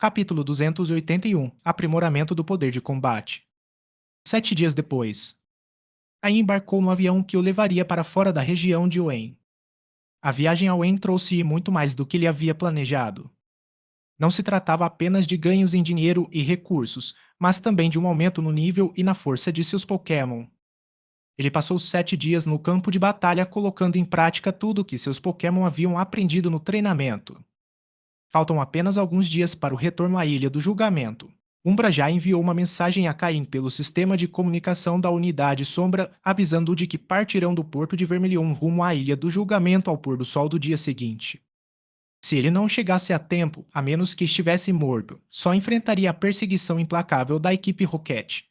Capítulo 281 Aprimoramento do poder de combate. 7 dias depois, Caim embarcou no avião que o levaria para fora da região de Wen. A viagem a Wen trouxe muito mais do que ele havia planejado. Não se tratava apenas de ganhos em dinheiro e recursos, mas também de um aumento no nível e na força de seus Pokémon. Ele passou 7 dias no campo de batalha colocando em prática tudo o que seus Pokémon haviam aprendido no treinamento. Faltam apenas alguns dias para o retorno à Ilha do Julgamento. Umbra já enviou uma mensagem a Caim pelo sistema de comunicação da Unidade Sombra, avisando-o de que partirão do porto de Vermilion rumo à Ilha do Julgamento ao pôr do sol do dia seguinte. Se ele não chegasse a tempo, a menos que estivesse morto, só enfrentaria a perseguição implacável da equipe Rocket.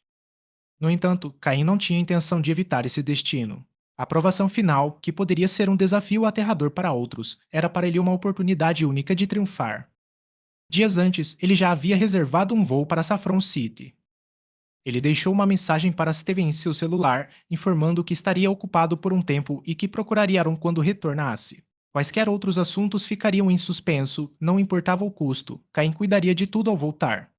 No entanto, Caim não tinha intenção de evitar esse destino. A aprovação final, que poderia ser um desafio aterrador para outros, era para ele uma oportunidade única de triunfar. Dias antes, ele já havia reservado um voo para Saffron City. Ele deixou uma mensagem para Steven em seu celular, informando que estaria ocupado por um tempo e que procuraria Aaron quando retornasse. Quaisquer outros assuntos ficariam em suspenso, não importava o custo, Caim cuidaria de tudo ao voltar.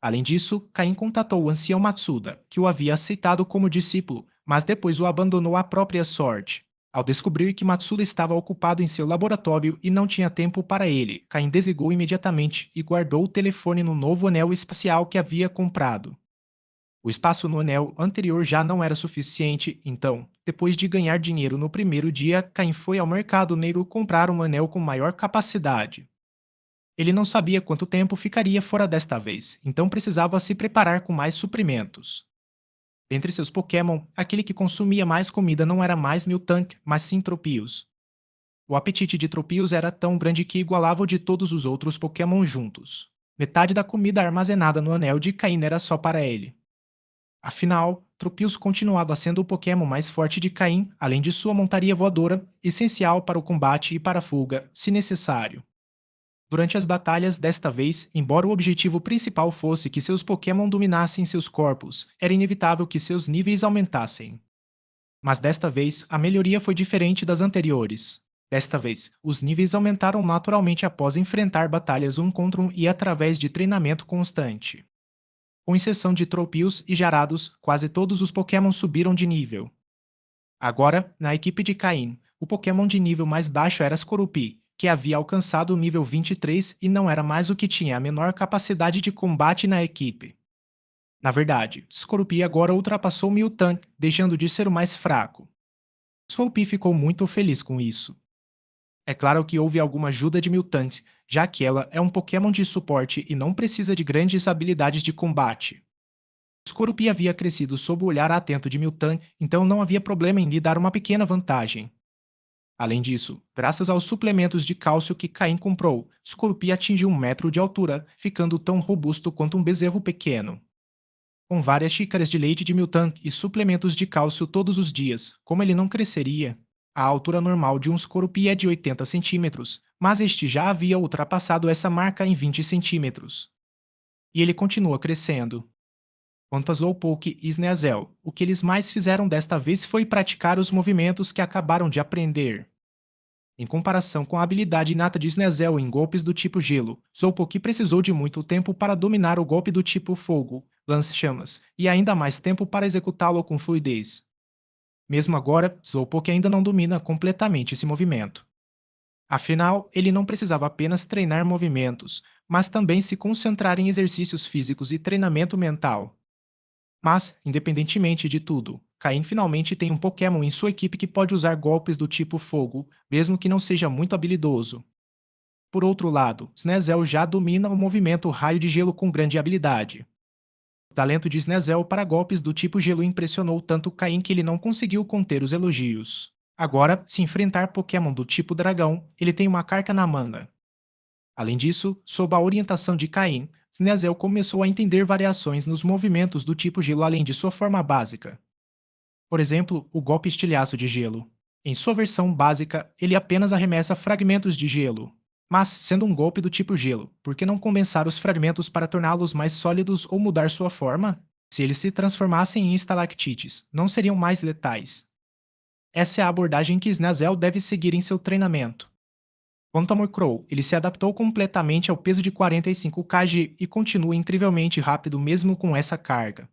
Além disso, Caim contatou o ancião Matsuda, que o havia aceitado como discípulo, mas depois o abandonou à própria sorte. Ao descobrir que Matsuda estava ocupado em seu laboratório e não tinha tempo para ele, Caim desligou imediatamente e guardou o telefone no novo anel espacial que havia comprado. O espaço no anel anterior já não era suficiente, então, depois de ganhar dinheiro no primeiro dia, Caim foi ao mercado negro comprar um anel com maior capacidade. Ele não sabia quanto tempo ficaria fora desta vez, então precisava se preparar com mais suprimentos. Dentre seus Pokémon, aquele que consumia mais comida não era mais Miltank, mas sim Tropius. O apetite de Tropius era tão grande que igualava o de todos os outros Pokémon juntos. Metade da comida armazenada no anel de Caim era só para ele. Afinal, Tropius continuava sendo o Pokémon mais forte de Caim, além de sua montaria voadora, essencial para o combate e para a fuga, se necessário. Durante as batalhas desta vez, embora o objetivo principal fosse que seus Pokémon dominassem seus corpos, era inevitável que seus níveis aumentassem. Mas desta vez, a melhoria foi diferente das anteriores. Desta vez, os níveis aumentaram naturalmente após enfrentar batalhas um contra um e através de treinamento constante. Com exceção de Tropius e Gyarados, quase todos os Pokémon subiram de nível. Agora, na equipe de Caim, o Pokémon de nível mais baixo era Skorupi, que havia alcançado o nível 23 e não era mais o que tinha a menor capacidade de combate na equipe. Na verdade, Skorupi agora ultrapassou Miltank, deixando de ser o mais fraco. Swoupy ficou muito feliz com isso. É claro que houve alguma ajuda de Miltank, já que ela é um Pokémon de suporte e não precisa de grandes habilidades de combate. Skorupi havia crescido sob o olhar atento de Miltank, então não havia problema em lhe dar uma pequena vantagem. Além disso, graças aos suplementos de cálcio que Caim comprou, Skorupi atingiu 1 metro de altura, ficando tão robusto quanto um bezerro pequeno. Com várias xícaras de leite de Miltank e suplementos de cálcio todos os dias, como ele não cresceria? A altura normal de um Skorupi é de 80 centímetros, mas este já havia ultrapassado essa marca em 20 centímetros. E ele continua crescendo. Quanto a Slowpoke e Sneasel, o que eles mais fizeram desta vez foi praticar os movimentos que acabaram de aprender. Em comparação com a habilidade inata de Sneasel em golpes do tipo gelo, Slowpoke precisou de muito tempo para dominar o golpe do tipo fogo, lance-chamas, e ainda mais tempo para executá-lo com fluidez. Mesmo agora, Slowpoke ainda não domina completamente esse movimento. Afinal, ele não precisava apenas treinar movimentos, mas também se concentrar em exercícios físicos e treinamento mental. Mas, independentemente de tudo, Caim finalmente tem um Pokémon em sua equipe que pode usar golpes do tipo fogo, mesmo que não seja muito habilidoso. Por outro lado, Sneasel já domina o movimento raio de gelo com grande habilidade. O talento de Sneasel para golpes do tipo gelo impressionou tanto Caim que ele não conseguiu conter os elogios. Agora, se enfrentar Pokémon do tipo dragão, ele tem uma carta na manga. Além disso, sob a orientação de Caim, Sneasel começou a entender variações nos movimentos do tipo gelo além de sua forma básica. Por exemplo, o golpe estilhaço de gelo. Em sua versão básica, ele apenas arremessa fragmentos de gelo. Mas, sendo um golpe do tipo gelo, por que não condensar os fragmentos para torná-los mais sólidos ou mudar sua forma? Se eles se transformassem em estalactites, não seriam mais letais. Essa é a abordagem que Sneasel deve seguir em seu treinamento. Quanto a Murkrow, ele se adaptou completamente ao peso de 45 kg e continua incrivelmente rápido mesmo com essa carga.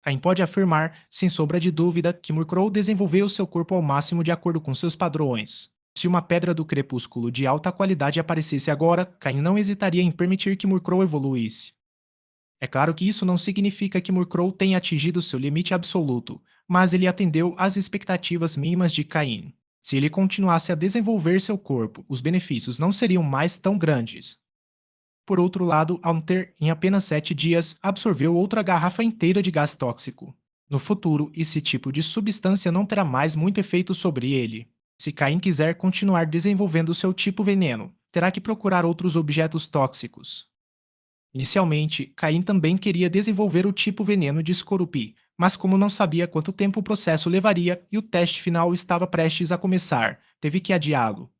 Caim pode afirmar, sem sombra de dúvida, que Murkrow desenvolveu seu corpo ao máximo de acordo com seus padrões. Se uma pedra do crepúsculo de alta qualidade aparecesse agora, Caim não hesitaria em permitir que Murkrow evoluísse. É claro que isso não significa que Murkrow tenha atingido seu limite absoluto, mas ele atendeu às expectativas mínimas de Caim. Se ele continuasse a desenvolver seu corpo, os benefícios não seriam mais tão grandes. Por outro lado, Alter, em apenas 7 dias, absorveu outra garrafa inteira de gás tóxico. No futuro, esse tipo de substância não terá mais muito efeito sobre ele. Se Caim quiser continuar desenvolvendo seu tipo veneno, terá que procurar outros objetos tóxicos. Inicialmente, Caim também queria desenvolver o tipo veneno de Skorupi, mas como não sabia quanto tempo o processo levaria e o teste final estava prestes a começar, teve que adiá-lo.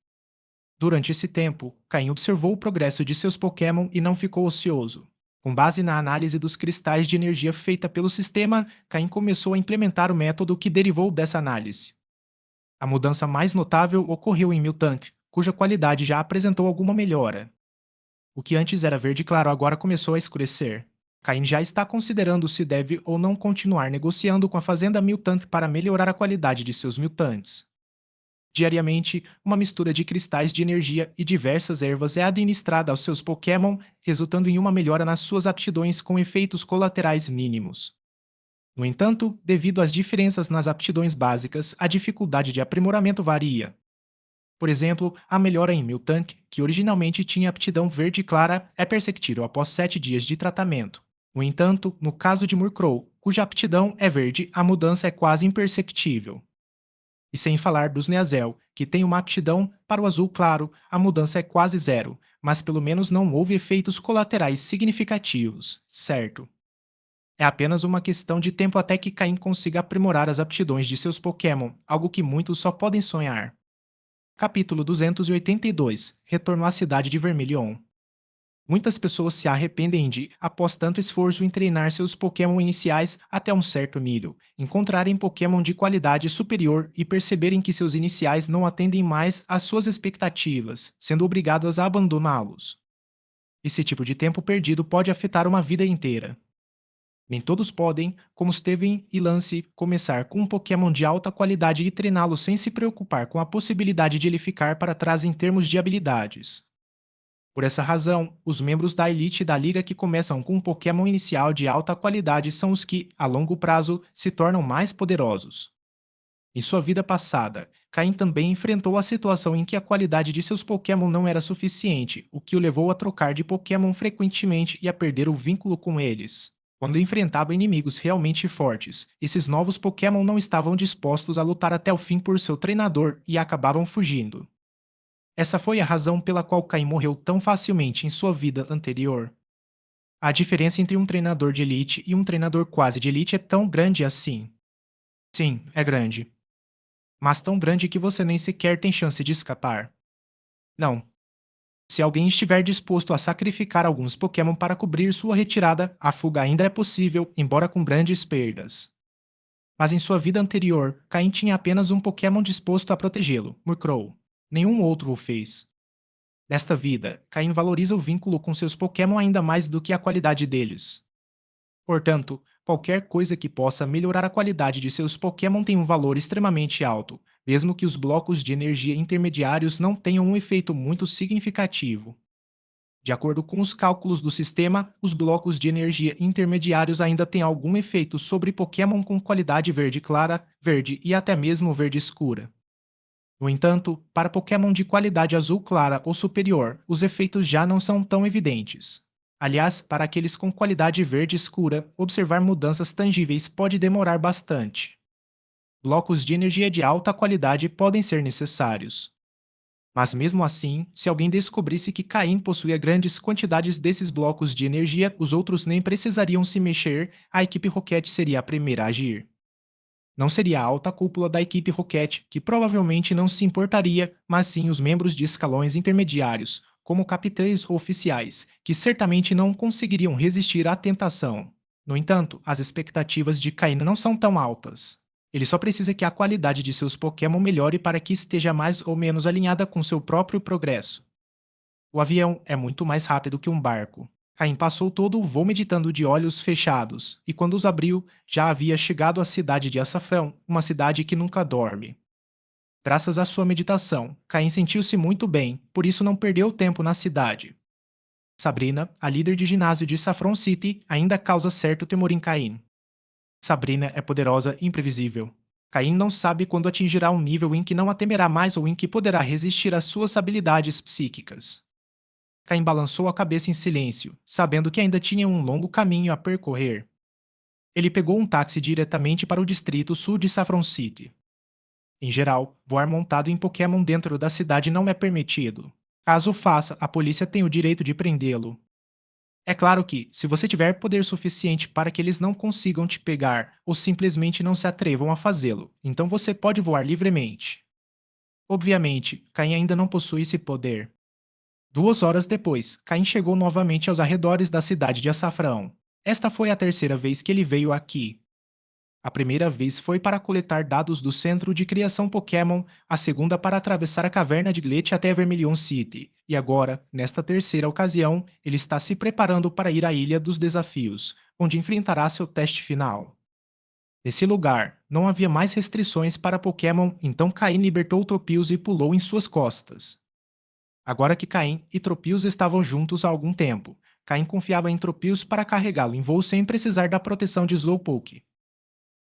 Durante esse tempo, Caim observou o progresso de seus Pokémon e não ficou ocioso. Com base na análise dos cristais de energia feita pelo sistema, Caim começou a implementar o método que derivou dessa análise. A mudança mais notável ocorreu em Miltank, cuja qualidade já apresentou alguma melhora. O que antes era verde claro agora começou a escurecer. Caim já está considerando se deve ou não continuar negociando com a fazenda Miltank para melhorar a qualidade de seus Miltanks. Diariamente, uma mistura de cristais de energia e diversas ervas é administrada aos seus Pokémon, resultando em uma melhora nas suas aptidões com efeitos colaterais mínimos. No entanto, devido às diferenças nas aptidões básicas, a dificuldade de aprimoramento varia. Por exemplo, a melhora em Miltank, que originalmente tinha aptidão verde clara, é perceptível após 7 dias de tratamento. No entanto, no caso de Murkrow, cuja aptidão é verde, a mudança é quase imperceptível. E sem falar dos Neasel, que tem uma aptidão para o azul claro, a mudança é quase zero, mas pelo menos não houve efeitos colaterais significativos, certo? É apenas uma questão de tempo até que Caim consiga aprimorar as aptidões de seus Pokémon, algo que muitos só podem sonhar. Capítulo 282 Retorno à cidade de Vermilion. Muitas pessoas se arrependem de, após tanto esforço em treinar seus Pokémon iniciais até um certo nível, encontrarem Pokémon de qualidade superior e perceberem que seus iniciais não atendem mais às suas expectativas, sendo obrigadas a abandoná-los. Esse tipo de tempo perdido pode afetar uma vida inteira. Nem todos podem, como Steven e Lance, começar com um Pokémon de alta qualidade e treiná-lo sem se preocupar com a possibilidade de ele ficar para trás em termos de habilidades. Por essa razão, os membros da elite da liga que começam com um Pokémon inicial de alta qualidade são os que, a longo prazo, se tornam mais poderosos. Em sua vida passada, Caim também enfrentou a situação em que a qualidade de seus Pokémon não era suficiente, o que o levou a trocar de Pokémon frequentemente e a perder o vínculo com eles. Quando enfrentava inimigos realmente fortes, esses novos Pokémon não estavam dispostos a lutar até o fim por seu treinador e acabavam fugindo. Essa foi a razão pela qual Caim morreu tão facilmente em sua vida anterior. A diferença entre um treinador de elite e um treinador quase de elite é tão grande assim. Sim, é grande. Mas tão grande que você nem sequer tem chance de escapar. Não. Se alguém estiver disposto a sacrificar alguns Pokémon para cobrir sua retirada, a fuga ainda é possível, embora com grandes perdas. Mas em sua vida anterior, Caim tinha apenas um Pokémon disposto a protegê-lo, Murkrow. Nenhum outro o fez. Nesta vida, Caim valoriza o vínculo com seus Pokémon ainda mais do que a qualidade deles. Portanto, qualquer coisa que possa melhorar a qualidade de seus Pokémon tem um valor extremamente alto, mesmo que os blocos de energia intermediários não tenham um efeito muito significativo. De acordo com os cálculos do sistema, os blocos de energia intermediários ainda têm algum efeito sobre Pokémon com qualidade verde clara, verde e até mesmo verde escura. No entanto, para Pokémon de qualidade azul clara ou superior, os efeitos já não são tão evidentes. Aliás, para aqueles com qualidade verde escura, observar mudanças tangíveis pode demorar bastante. Blocos de energia de alta qualidade podem ser necessários. Mas mesmo assim, se alguém descobrisse que Caim possuía grandes quantidades desses blocos de energia, os outros nem precisariam se mexer, a equipe Rocket seria a primeira a agir. Não seria a alta cúpula da equipe Rocket, que provavelmente não se importaria, mas sim os membros de escalões intermediários, como capitães ou oficiais, que certamente não conseguiriam resistir à tentação. No entanto, as expectativas de Caim não são tão altas. Ele só precisa que a qualidade de seus Pokémon melhore para que esteja mais ou menos alinhada com seu próprio progresso. O avião é muito mais rápido que um barco. Caim passou todo o voo meditando de olhos fechados, e quando os abriu, já havia chegado à cidade de Açafrão, uma cidade que nunca dorme. Graças à sua meditação, Caim sentiu-se muito bem, por isso não perdeu tempo na cidade. Sabrina, a líder de ginásio de Saffron City, ainda causa certo temor em Caim. Sabrina é poderosa e imprevisível. Caim não sabe quando atingirá um nível em que não a temerá mais ou em que poderá resistir às suas habilidades psíquicas. Caim balançou a cabeça em silêncio, sabendo que ainda tinha um longo caminho a percorrer. Ele pegou um táxi diretamente para o distrito sul de Saffron City. Em geral, voar montado em Pokémon dentro da cidade não é permitido. Caso o faça, a polícia tem o direito de prendê-lo. É claro que, se você tiver poder suficiente para que eles não consigam te pegar ou simplesmente não se atrevam a fazê-lo, então você pode voar livremente. Obviamente, Caim ainda não possui esse poder. 2 horas depois, Caim chegou novamente aos arredores da cidade de Açafrão. Esta foi a terceira vez que ele veio aqui. A primeira vez foi para coletar dados do Centro de Criação Pokémon, a segunda para atravessar a caverna de Glitch até Vermilion City, e agora, nesta terceira ocasião, ele está se preparando para ir à Ilha dos Desafios, onde enfrentará seu teste final. Nesse lugar, não havia mais restrições para Pokémon, então Caim libertou Tropius e pulou em suas costas. Agora que Caim e Tropius estavam juntos há algum tempo, Caim confiava em Tropius para carregá-lo em voo sem precisar da proteção de Slowpoke.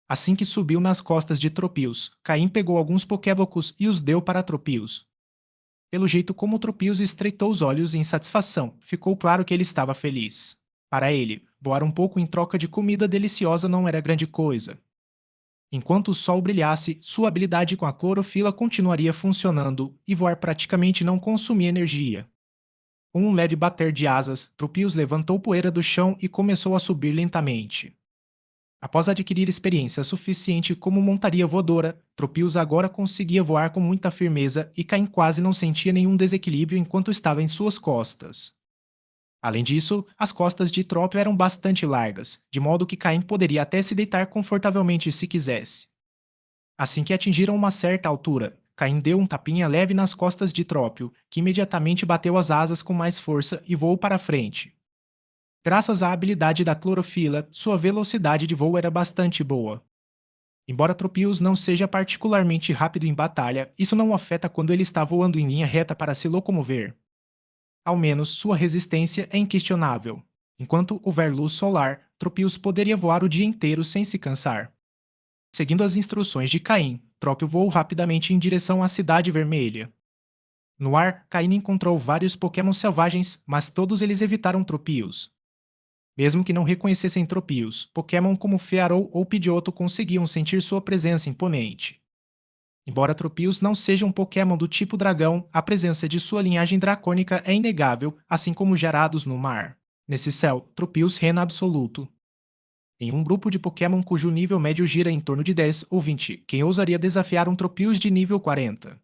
Assim que subiu nas costas de Tropius, Caim pegou alguns Pokébocos e os deu para Tropius. Pelo jeito como Tropius estreitou os olhos em satisfação, ficou claro que ele estava feliz. Para ele, voar um pouco em troca de comida deliciosa não era grande coisa. Enquanto o sol brilhasse, sua habilidade com a clorofila continuaria funcionando e voar praticamente não consumia energia. Com um leve bater de asas, Tropius levantou poeira do chão e começou a subir lentamente. Após adquirir experiência suficiente como montaria voadora, Tropius agora conseguia voar com muita firmeza e Caim quase não sentia nenhum desequilíbrio enquanto estava em suas costas. Além disso, as costas de Trópio eram bastante largas, de modo que Caim poderia até se deitar confortavelmente se quisesse. Assim que atingiram uma certa altura, Caim deu um tapinha leve nas costas de Trópio, que imediatamente bateu as asas com mais força e voou para frente. Graças à habilidade da clorofila, sua velocidade de voo era bastante boa. Embora Tropius não seja particularmente rápido em batalha, isso não o afeta quando ele está voando em linha reta para se locomover. Ao menos, sua resistência é inquestionável. Enquanto houver luz solar, Tropius poderia voar o dia inteiro sem se cansar. Seguindo as instruções de Caim, Trópio voou rapidamente em direção à Cidade Vermelha. No ar, Caim encontrou vários Pokémon selvagens, mas todos eles evitaram Tropius. Mesmo que não reconhecessem Tropius, Pokémon como Fearow ou Pidgeotto conseguiam sentir sua presença imponente. Embora Tropius não seja um Pokémon do tipo dragão, a presença de sua linhagem dracônica é inegável, assim como Gyarados no mar. Nesse céu, Tropius reina absoluto. Em um grupo de Pokémon cujo nível médio gira em torno de 10 ou 20, quem ousaria desafiar um Tropius de nível 40?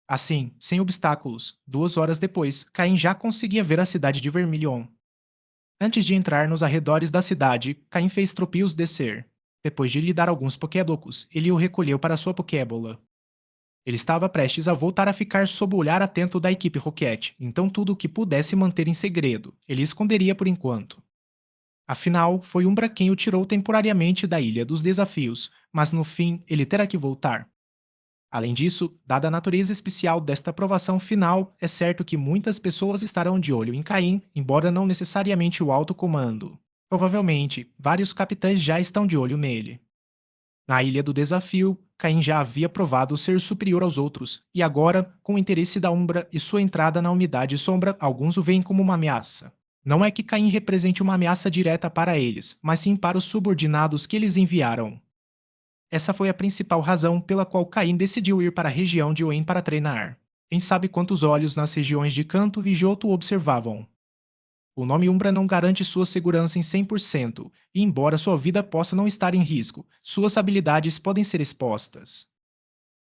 Assim, sem obstáculos, 2 horas depois, Caim já conseguia ver a cidade de Vermilion. Antes de entrar nos arredores da cidade, Caim fez Tropius descer. Depois de lhe dar alguns Pokébocos, ele o recolheu para sua Pokébola. Ele estava prestes a voltar a ficar sob o olhar atento da equipe Rocket, então tudo o que pudesse manter em segredo, ele esconderia por enquanto. Afinal, foi Umbra quem o tirou temporariamente da Ilha dos Desafios, mas no fim ele terá que voltar. Além disso, dada a natureza especial desta aprovação final, é certo que muitas pessoas estarão de olho em Caim, embora não necessariamente o alto comando. Provavelmente, vários capitães já estão de olho nele. Na Ilha do Desafio, Caim já havia provado ser superior aos outros, e agora, com o interesse da Umbra e sua entrada na Unidade Sombra, alguns o veem como uma ameaça. Não é que Caim represente uma ameaça direta para eles, mas sim para os subordinados que eles enviaram. Essa foi a principal razão pela qual Caim decidiu ir para a região de Oen para treinar. Quem sabe quantos olhos nas regiões de Canto e Johto o observavam. O nome Umbra não garante sua segurança em 100%, e embora sua vida possa não estar em risco, suas habilidades podem ser expostas.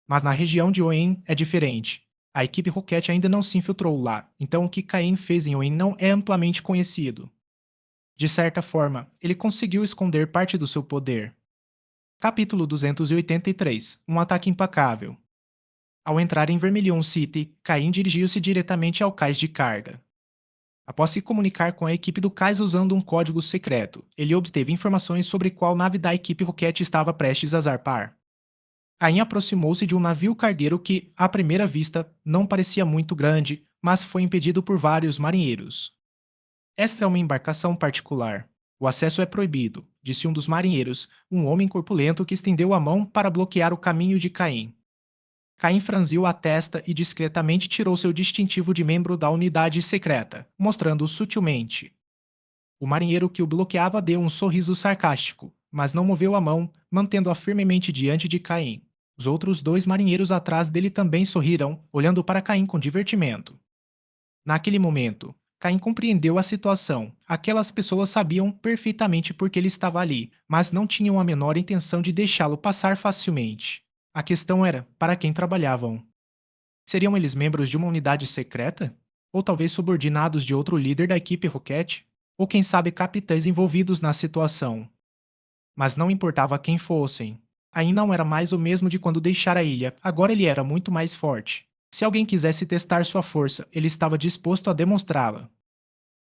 Mas na região de Oen é diferente. A equipe Rocket ainda não se infiltrou lá, então o que Caim fez em Oen não é amplamente conhecido. De certa forma, ele conseguiu esconder parte do seu poder. Capítulo 283. Um ataque implacável. Ao entrar em Vermilion City, Caim dirigiu-se diretamente ao cais de carga. Após se comunicar com a equipe do cais usando um código secreto, ele obteve informações sobre qual nave da equipe Rocket estava prestes a zarpar. Caim aproximou-se de um navio cargueiro que, à primeira vista, não parecia muito grande, mas foi impedido por vários marinheiros. Esta é uma embarcação particular. O acesso é proibido, disse um dos marinheiros, um homem corpulento que estendeu a mão para bloquear o caminho de Caim. Caim franziu a testa e discretamente tirou seu distintivo de membro da unidade secreta, mostrando-o sutilmente. O marinheiro que o bloqueava deu um sorriso sarcástico, mas não moveu a mão, mantendo-a firmemente diante de Caim. Os outros dois marinheiros atrás dele também sorriram, olhando para Caim com divertimento. Naquele momento, Caim compreendeu a situação. Aquelas pessoas sabiam perfeitamente por que ele estava ali, mas não tinham a menor intenção de deixá-lo passar facilmente. A questão era para quem trabalhavam. Seriam eles membros de uma unidade secreta? Ou talvez subordinados de outro líder da equipe Rocket? Ou quem sabe capitães envolvidos na situação? Mas não importava quem fossem. Aí não era mais o mesmo de quando deixara a ilha, agora ele era muito mais forte. Se alguém quisesse testar sua força, ele estava disposto a demonstrá-la.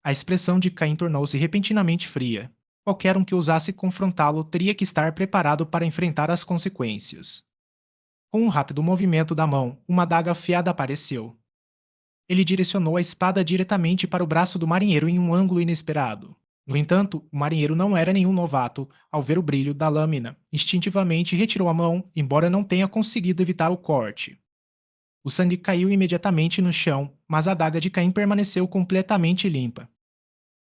A expressão de Caim tornou-se repentinamente fria. Qualquer um que ousasse confrontá-lo teria que estar preparado para enfrentar as consequências. Com um rápido movimento da mão, uma adaga afiada apareceu. Ele direcionou a espada diretamente para o braço do marinheiro em um ângulo inesperado. No entanto, o marinheiro não era nenhum novato. Ao ver o brilho da lâmina, instintivamente retirou a mão, embora não tenha conseguido evitar o corte. O sangue caiu imediatamente no chão, mas a adaga de Caim permaneceu completamente limpa.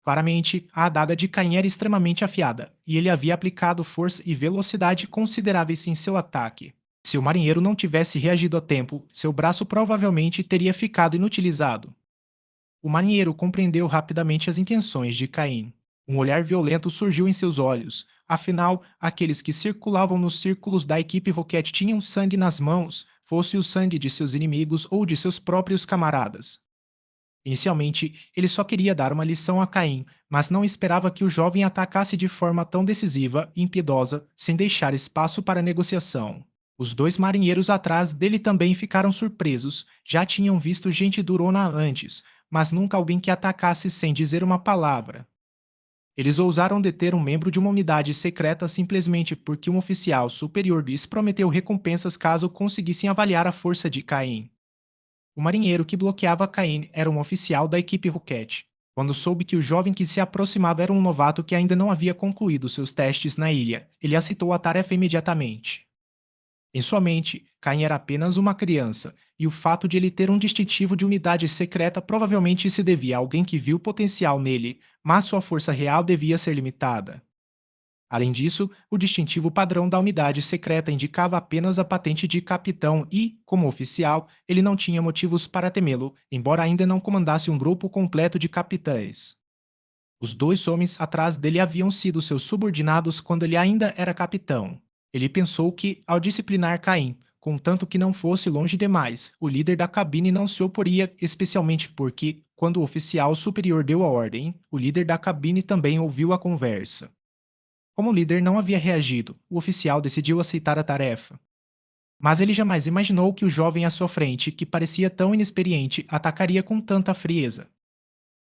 Claramente, a adaga de Caim era extremamente afiada, e ele havia aplicado força e velocidade consideráveis em seu ataque. Se o marinheiro não tivesse reagido a tempo, seu braço provavelmente teria ficado inutilizado. O marinheiro compreendeu rapidamente as intenções de Caim. Um olhar violento surgiu em seus olhos. Afinal, aqueles que circulavam nos círculos da equipe Rocket tinham sangue nas mãos, fosse o sangue de seus inimigos ou de seus próprios camaradas. Inicialmente, ele só queria dar uma lição a Caim, mas não esperava que o jovem atacasse de forma tão decisiva e impiedosa, sem deixar espaço para negociação. Os dois marinheiros atrás dele também ficaram surpresos, já tinham visto gente durona antes, mas nunca alguém que atacasse sem dizer uma palavra. Eles ousaram deter um membro de uma unidade secreta simplesmente porque um oficial superior lhes prometeu recompensas caso conseguissem avaliar a força de Caim. O marinheiro que bloqueava Caine era um oficial da equipe Rocket. Quando soube que o jovem que se aproximava era um novato que ainda não havia concluído seus testes na ilha, ele aceitou a tarefa imediatamente. Em sua mente, Cain era apenas uma criança, e o fato de ele ter um distintivo de unidade secreta provavelmente se devia a alguém que viu potencial nele, mas sua força real devia ser limitada. Além disso, o distintivo padrão da unidade secreta indicava apenas a patente de capitão e, como oficial, ele não tinha motivos para temê-lo, embora ainda não comandasse um grupo completo de capitães. Os dois homens atrás dele haviam sido seus subordinados quando ele ainda era capitão. Ele pensou que, ao disciplinar Caim, contanto que não fosse longe demais, o líder da cabine não se oporia, especialmente porque, quando o oficial superior deu a ordem, o líder da cabine também ouviu a conversa. Como o líder não havia reagido, o oficial decidiu aceitar a tarefa. Mas ele jamais imaginou que o jovem à sua frente, que parecia tão inexperiente, atacaria com tanta frieza.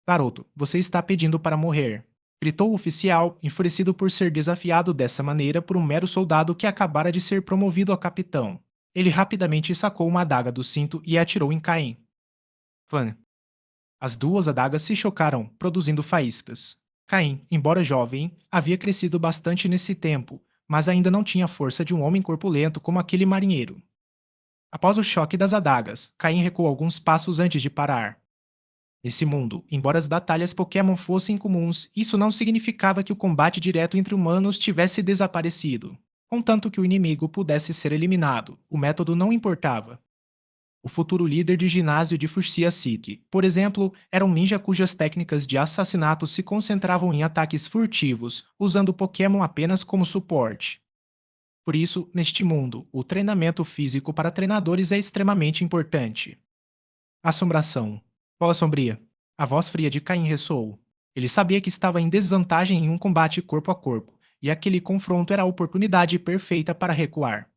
Garoto, você está pedindo para morrer. Gritou o oficial, enfurecido por ser desafiado dessa maneira por um mero soldado que acabara de ser promovido a capitão. Ele rapidamente sacou uma adaga do cinto e a atirou em Caim. Flan. As duas adagas se chocaram, produzindo faíscas. Caim, embora jovem, havia crescido bastante nesse tempo, mas ainda não tinha a força de um homem corpulento como aquele marinheiro. Após o choque das adagas, Caim recuou alguns passos antes de parar. Nesse mundo, embora as batalhas Pokémon fossem comuns, isso não significava que o combate direto entre humanos tivesse desaparecido. Contanto que o inimigo pudesse ser eliminado, o método não importava. O futuro líder de ginásio de Fuxia City, por exemplo, era um ninja cujas técnicas de assassinato se concentravam em ataques furtivos, usando Pokémon apenas como suporte. Por isso, neste mundo, o treinamento físico para treinadores é extremamente importante. Assombração. Bola sombria. A voz fria de Caim ressoou. Ele sabia que estava em desvantagem em um combate corpo a corpo, e aquele confronto era a oportunidade perfeita para recuar.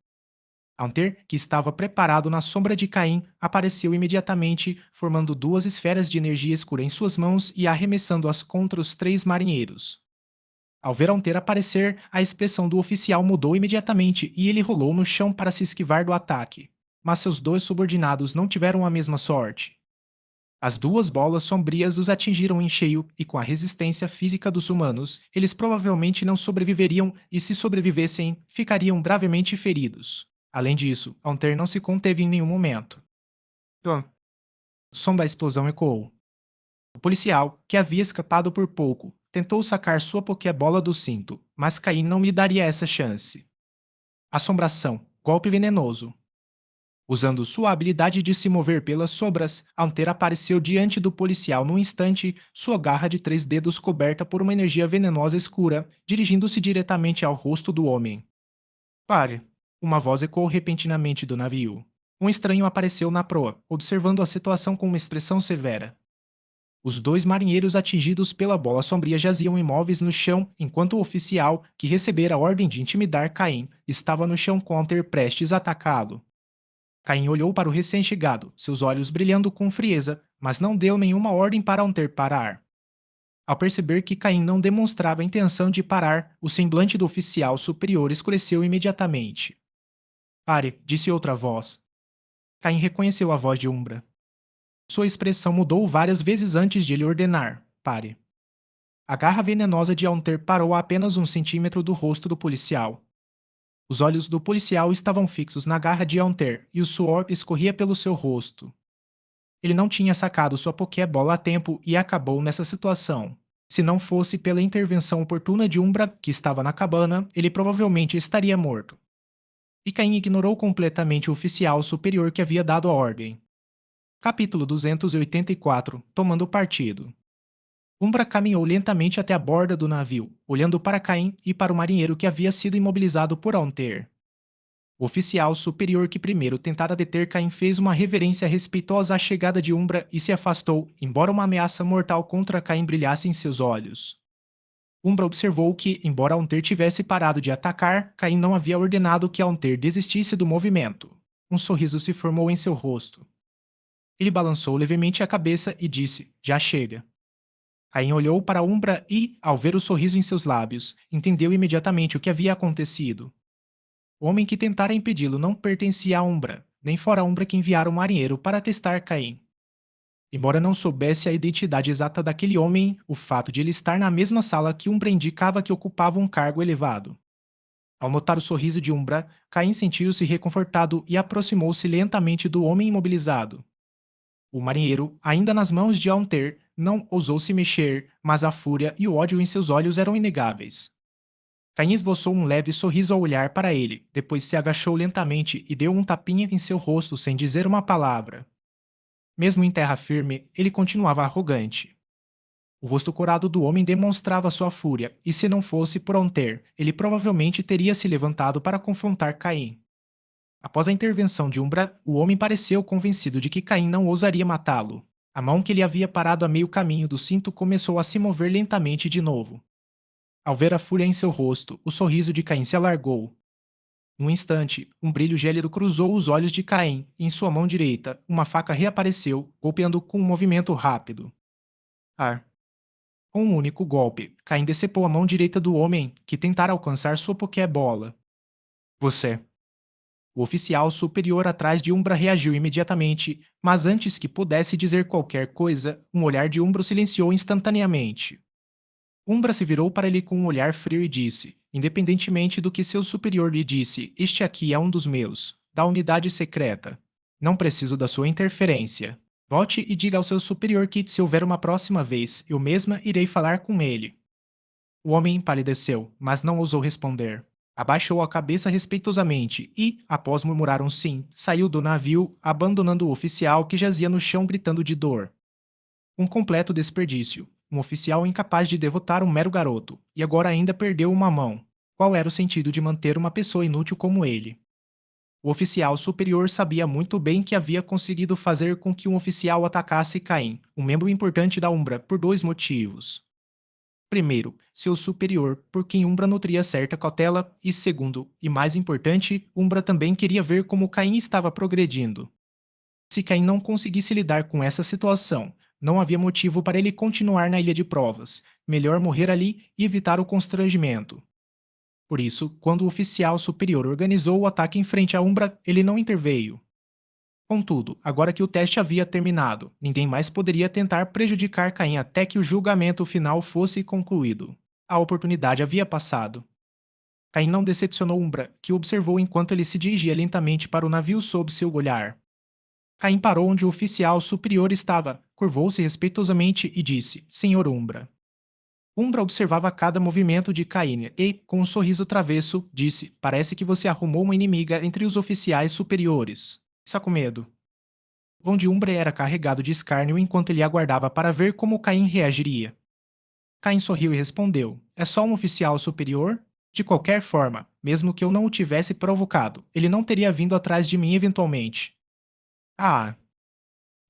Altair, que estava preparado na sombra de Caim, apareceu imediatamente, formando duas esferas de energia escura em suas mãos e arremessando-as contra os três marinheiros. Ao ver Altair aparecer, a expressão do oficial mudou imediatamente e ele rolou no chão para se esquivar do ataque. Mas seus dois subordinados não tiveram a mesma sorte. As duas bolas sombrias os atingiram em cheio e, com a resistência física dos humanos, eles provavelmente não sobreviveriam e, se sobrevivessem, ficariam gravemente feridos. Além disso, Altair não se conteve em nenhum momento. O som da explosão ecoou. O policial, que havia escapado por pouco, tentou sacar sua pokébola do cinto, mas Caim não lhe daria essa chance. Assombração, golpe venenoso. Usando sua habilidade de se mover pelas sombras, Altair apareceu diante do policial num instante, sua garra de 3 dedos coberta por uma energia venenosa escura, dirigindo-se diretamente ao rosto do homem. Pare! Uma voz ecoou repentinamente do navio. Um estranho apareceu na proa, observando a situação com uma expressão severa. Os dois marinheiros atingidos pela bola sombria jaziam imóveis no chão, enquanto o oficial, que recebera a ordem de intimidar Caim, estava no chão com Altair prestes a atacá-lo. Caim olhou para o recém-chegado, seus olhos brilhando com frieza, mas não deu nenhuma ordem para Altair parar. Ao perceber que Caim não demonstrava a intenção de parar, o semblante do oficial superior escureceu imediatamente. Pare, disse outra voz. Caim reconheceu a voz de Umbra. Sua expressão mudou várias vezes antes de ele ordenar: pare. A garra venenosa de Altair parou a apenas 1 centímetro do rosto do policial. Os olhos do policial estavam fixos na garra de Altair e o suor escorria pelo seu rosto. Ele não tinha sacado sua Pokébola a tempo e acabou nessa situação. Se não fosse pela intervenção oportuna de Umbra, que estava na cabana, ele provavelmente estaria morto. E Caim ignorou completamente o oficial superior que havia dado a ordem. Capítulo 284 Tomando partido. Umbra caminhou lentamente até a borda do navio, olhando para Caim e para o marinheiro que havia sido imobilizado por Altair. O oficial superior que primeiro tentara deter Caim fez uma reverência respeitosa à chegada de Umbra e se afastou, embora uma ameaça mortal contra Caim brilhasse em seus olhos. Umbra observou que, embora Altair tivesse parado de atacar, Caim não havia ordenado que Altair desistisse do movimento. Um sorriso se formou em seu rosto. Ele balançou levemente a cabeça e disse: "Já chega." Caim olhou para Umbra e, ao ver o sorriso em seus lábios, entendeu imediatamente o que havia acontecido. O homem que tentara impedi-lo não pertencia a Umbra, nem fora a Umbra que enviara o marinheiro para testar Caim. Embora não soubesse a identidade exata daquele homem, o fato de ele estar na mesma sala que Umbra indicava que ocupava um cargo elevado. Ao notar o sorriso de Umbra, Caim sentiu-se reconfortado e aproximou-se lentamente do homem imobilizado. O marinheiro, ainda nas mãos de Altair, não ousou se mexer, mas a fúria e o ódio em seus olhos eram inegáveis. Caim esboçou um leve sorriso ao olhar para ele, depois se agachou lentamente e deu um tapinha em seu rosto sem dizer uma palavra. Mesmo em terra firme, ele continuava arrogante. O rosto corado do homem demonstrava sua fúria, e se não fosse por Altair, ele provavelmente teria se levantado para confrontar Caim. Após a intervenção de Umbra, o homem pareceu convencido de que Caim não ousaria matá-lo. A mão que ele havia parado a meio caminho do cinto começou a se mover lentamente de novo. Ao ver a fúria em seu rosto, o sorriso de Caim se alargou. Num instante, um brilho gélido cruzou os olhos de Caim e em sua mão direita, uma faca reapareceu, golpeando com um movimento rápido. Ar. Com um único golpe, Caim decepou a mão direita do homem, que tentara alcançar sua Pokébola. Você. O oficial superior atrás de Umbra reagiu imediatamente, mas antes que pudesse dizer qualquer coisa, um olhar de Umbra o silenciou instantaneamente. Umbra se virou para ele com um olhar frio e disse, independentemente do que seu superior lhe disse, este aqui é um dos meus, da unidade secreta. Não preciso da sua interferência. Volte e diga ao seu superior que, se houver uma próxima vez, eu mesma irei falar com ele. O homem empalideceu, mas não ousou responder. Abaixou a cabeça respeitosamente e, após murmurar um sim, saiu do navio, abandonando o oficial que jazia no chão gritando de dor. Um completo desperdício. Um oficial incapaz de derrotar um mero garoto, e agora ainda perdeu uma mão. Qual era o sentido de manter uma pessoa inútil como ele? O oficial superior sabia muito bem que havia conseguido fazer com que um oficial atacasse Caim, um membro importante da Umbra, por dois motivos. Primeiro, seu superior, por quem Umbra nutria certa cautela, e segundo, e mais importante, Umbra também queria ver como Caim estava progredindo. Se Caim não conseguisse lidar com essa situação, não havia motivo para ele continuar na ilha de provas. Melhor morrer ali e evitar o constrangimento. Por isso, quando o oficial superior organizou o ataque em frente à Umbra, ele não interveio. Contudo, agora que o teste havia terminado, ninguém mais poderia tentar prejudicar Caim até que o julgamento final fosse concluído. A oportunidade havia passado. Caim não decepcionou Umbra, que o observou enquanto ele se dirigia lentamente para o navio sob seu olhar. Caim parou onde o oficial superior estava, curvou-se respeitosamente e disse: Senhor Umbra. Umbra observava cada movimento de Caim e, com um sorriso travesso, disse: Parece que você arrumou uma inimiga entre os oficiais superiores. Está com medo. Vão de Umbra era carregado de escárnio enquanto ele aguardava para ver como Caim reagiria. Caim sorriu e respondeu: É só um oficial superior? De qualquer forma, mesmo que eu não o tivesse provocado, ele não teria vindo atrás de mim eventualmente. Ah!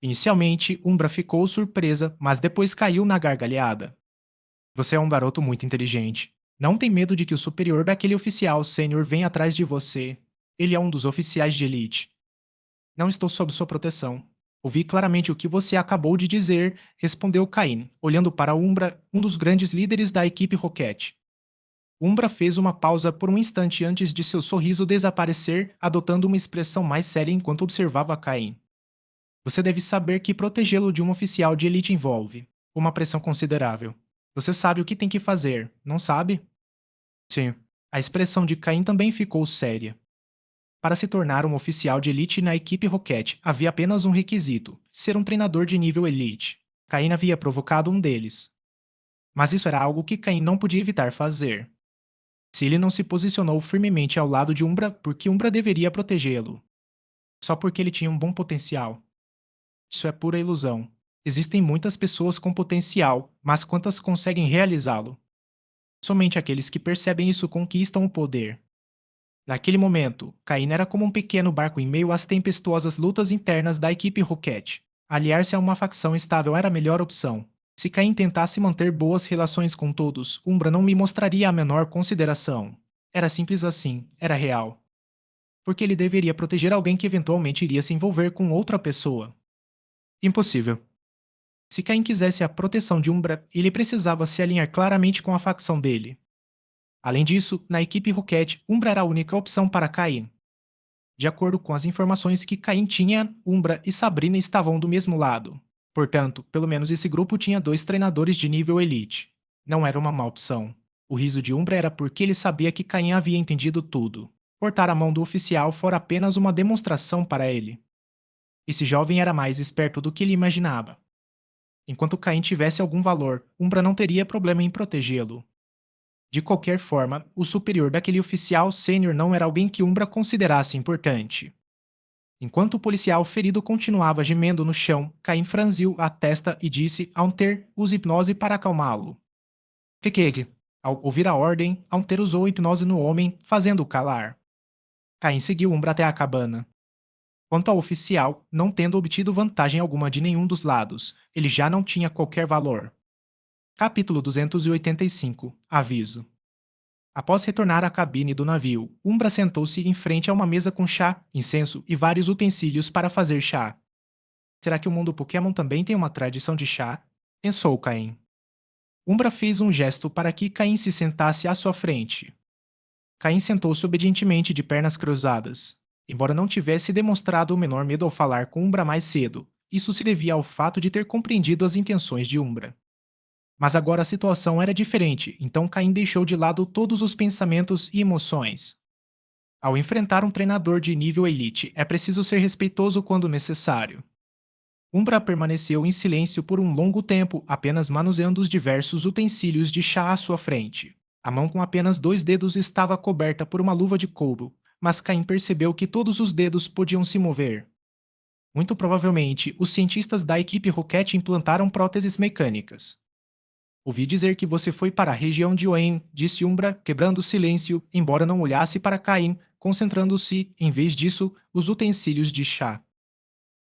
Inicialmente, Umbra ficou surpresa, mas depois caiu na gargalhada. Você é um garoto muito inteligente. Não tem medo de que o superior daquele oficial sênior venha atrás de você. Ele é um dos oficiais de elite. Não estou sob sua proteção. Ouvi claramente o que você acabou de dizer, respondeu Caine, olhando para Umbra, um dos grandes líderes da equipe Rocket. Umbra fez uma pausa por um instante antes de seu sorriso desaparecer, adotando uma expressão mais séria enquanto observava Caine. Você deve saber que protegê-lo de um oficial de elite envolve uma pressão considerável. Você sabe o que tem que fazer, não sabe? Sim. A expressão de Caim também ficou séria. Para se tornar um oficial de elite na equipe Rocket, havia apenas um requisito: ser um treinador de nível elite. Caim havia provocado um deles. Mas isso era algo que Caim não podia evitar fazer. Se ele não se posicionou firmemente ao lado de Umbra, porque Umbra deveria protegê-lo? Só porque ele tinha um bom potencial. Isso é pura ilusão. Existem muitas pessoas com potencial, mas quantas conseguem realizá-lo? Somente aqueles que percebem isso conquistam o poder. Naquele momento, Cain era como um pequeno barco em meio às tempestuosas lutas internas da equipe Rocket. Aliar-se a uma facção estável era a melhor opção. Se Cain tentasse manter boas relações com todos, Umbra não me mostraria a menor consideração. Era simples assim, era real. Porque ele deveria proteger alguém que eventualmente iria se envolver com outra pessoa. Impossível. Se Cain quisesse a proteção de Umbra, ele precisava se alinhar claramente com a facção dele. Além disso, na equipe Rocket, Umbra era a única opção para Cain. De acordo com as informações que Caim tinha, Umbra e Sabrina estavam do mesmo lado. Portanto, pelo menos esse grupo tinha dois treinadores de nível elite. Não era uma má opção. O riso de Umbra era porque ele sabia que Caim havia entendido tudo. Cortar a mão do oficial fora apenas uma demonstração para ele. Esse jovem era mais esperto do que ele imaginava. Enquanto Caim tivesse algum valor, Umbra não teria problema em protegê-lo. De qualquer forma, o superior daquele oficial sênior não era alguém que Umbra considerasse importante. Enquanto o policial ferido continuava gemendo no chão, Caim franziu a testa e disse a Unter use hipnose para acalmá-lo. Kekeg. Ao ouvir a ordem, Unter usou hipnose no homem, fazendo-o calar. Caim seguiu Umbra até a cabana. Quanto ao oficial, não tendo obtido vantagem alguma de nenhum dos lados, ele já não tinha qualquer valor. Capítulo 285. Aviso. Após retornar à cabine do navio, Umbra sentou-se em frente a uma mesa com chá, incenso e vários utensílios para fazer chá. Será que o mundo Pokémon também tem uma tradição de chá? Pensou Caim. Umbra fez um gesto para que Caim se sentasse à sua frente. Caim sentou-se obedientemente de pernas cruzadas. Embora não tivesse demonstrado o menor medo ao falar com Umbra mais cedo, isso se devia ao fato de ter compreendido as intenções de Umbra. Mas agora a situação era diferente, então Caim deixou de lado todos os pensamentos e emoções. Ao enfrentar um treinador de nível elite, é preciso ser respeitoso quando necessário. Umbra permaneceu em silêncio por um longo tempo, apenas manuseando os diversos utensílios de chá à sua frente. A mão com apenas 2 dedos estava coberta por uma luva de couro, mas Caim percebeu que todos os dedos podiam se mover. Muito provavelmente, os cientistas da equipe Rocket implantaram próteses mecânicas. Ouvi dizer que você foi para a região de Oen, disse Umbra, quebrando o silêncio, embora não olhasse para Caim, concentrando-se, em vez disso, os utensílios de chá.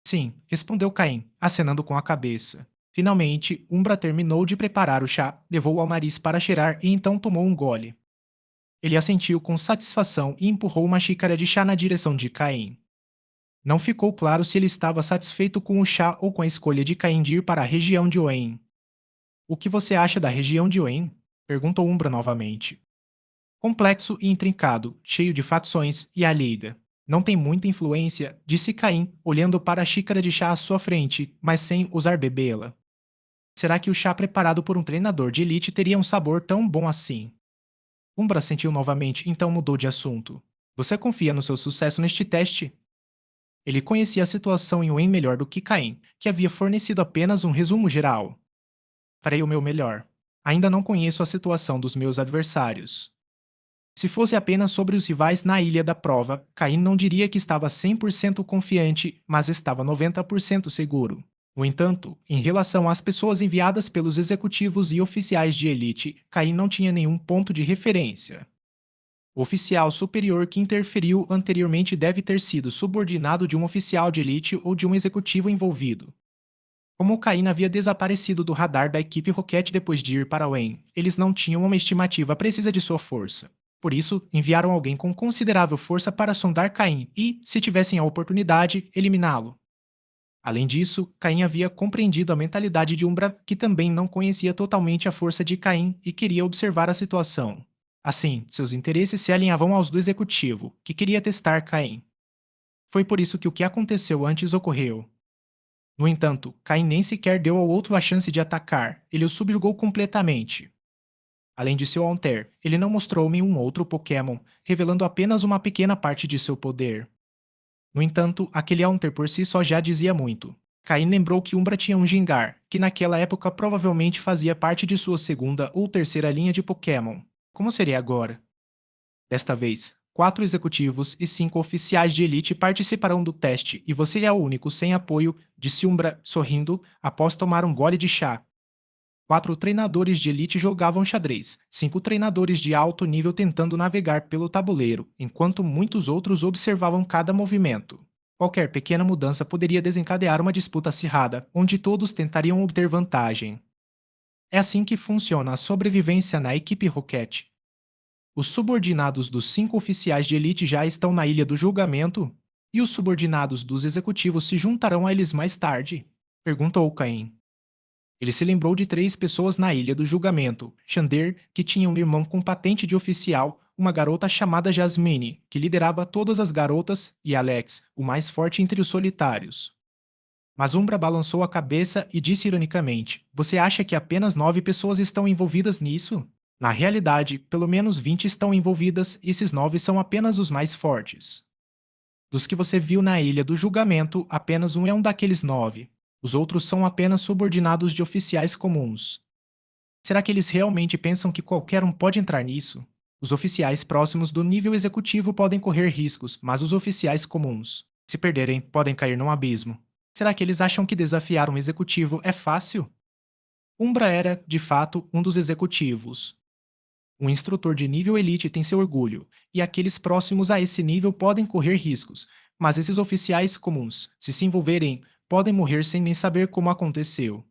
Sim, respondeu Caim, acenando com a cabeça. Finalmente, Umbra terminou de preparar o chá, levou-o ao nariz para cheirar e então tomou um gole. Ele assentiu com satisfação e empurrou uma xícara de chá na direção de Caim. Não ficou claro se ele estava satisfeito com o chá ou com a escolha de Caim de ir para a região de Oen. O que você acha da região de Oen? Perguntou Umbra novamente. Complexo e intrincado, cheio de facções e alheida. Não tem muita influência, disse Caim, olhando para a xícara de chá à sua frente, mas sem ousar bebê-la. Será que o chá preparado por um treinador de elite teria um sabor tão bom assim? Umbra sentiu novamente, então mudou de assunto. Você confia no seu sucesso neste teste? Ele conhecia a situação em Wayne melhor do que Caim, que havia fornecido apenas um resumo geral. Farei o meu melhor. Ainda não conheço a situação dos meus adversários. Se fosse apenas sobre os rivais na ilha da prova, Caim não diria que estava 100% confiante, mas estava 90% seguro. No entanto, em relação às pessoas enviadas pelos executivos e oficiais de elite, Caim não tinha nenhum ponto de referência. O oficial superior que interferiu anteriormente deve ter sido subordinado de um oficial de elite ou de um executivo envolvido. Como Caim havia desaparecido do radar da equipe Rocket depois de ir para Wayne, eles não tinham uma estimativa precisa de sua força. Por isso, enviaram alguém com considerável força para sondar Caim e, se tivessem a oportunidade, eliminá-lo. Além disso, Caim havia compreendido a mentalidade de Umbra, que também não conhecia totalmente a força de Caim e queria observar a situação. Assim, seus interesses se alinhavam aos do executivo, que queria testar Caim. Foi por isso que o que aconteceu antes ocorreu. No entanto, Caim nem sequer deu ao outro a chance de atacar, ele o subjugou completamente. Além de seu Alter, ele não mostrou nenhum outro Pokémon, revelando apenas uma pequena parte de seu poder. No entanto, aquele Alter por si só já dizia muito. Caim lembrou que Umbra tinha um Gingar, que naquela época provavelmente fazia parte de sua segunda ou terceira linha de Pokémon. Como seria agora? Desta vez, 4 executivos e 5 oficiais de elite participarão do teste e você é o único sem apoio, disse Umbra, sorrindo, após tomar um gole de chá. 4 treinadores de elite jogavam xadrez, 5 treinadores de alto nível tentando navegar pelo tabuleiro, enquanto muitos outros observavam cada movimento. Qualquer pequena mudança poderia desencadear uma disputa acirrada, onde todos tentariam obter vantagem. É assim que funciona a sobrevivência na equipe Rocket. Os subordinados dos 5 oficiais de elite já estão na Ilha do Julgamento? E os subordinados dos executivos se juntarão a eles mais tarde? Perguntou Caim. Ele se lembrou de 3 pessoas na Ilha do Julgamento: Xander, que tinha um irmão com patente de oficial, uma garota chamada Jasmine, que liderava todas as garotas, e Alex, o mais forte entre os solitários. Mas Umbra balançou a cabeça e disse ironicamente: Você acha que apenas 9 pessoas estão envolvidas nisso? Na realidade, pelo menos 20 estão envolvidas e esses 9 são apenas os mais fortes. Dos que você viu na Ilha do Julgamento, apenas um é um daqueles 9. Os outros são apenas subordinados de oficiais comuns. Será que eles realmente pensam que qualquer um pode entrar nisso? Os oficiais próximos do nível executivo podem correr riscos, mas os oficiais comuns, se perderem, podem cair num abismo. Será que eles acham que desafiar um executivo é fácil? Umbra era, de fato, um dos executivos. Um instrutor de nível elite tem seu orgulho, e aqueles próximos a esse nível podem correr riscos, mas esses oficiais comuns, se envolverem, podem morrer sem nem saber como aconteceu.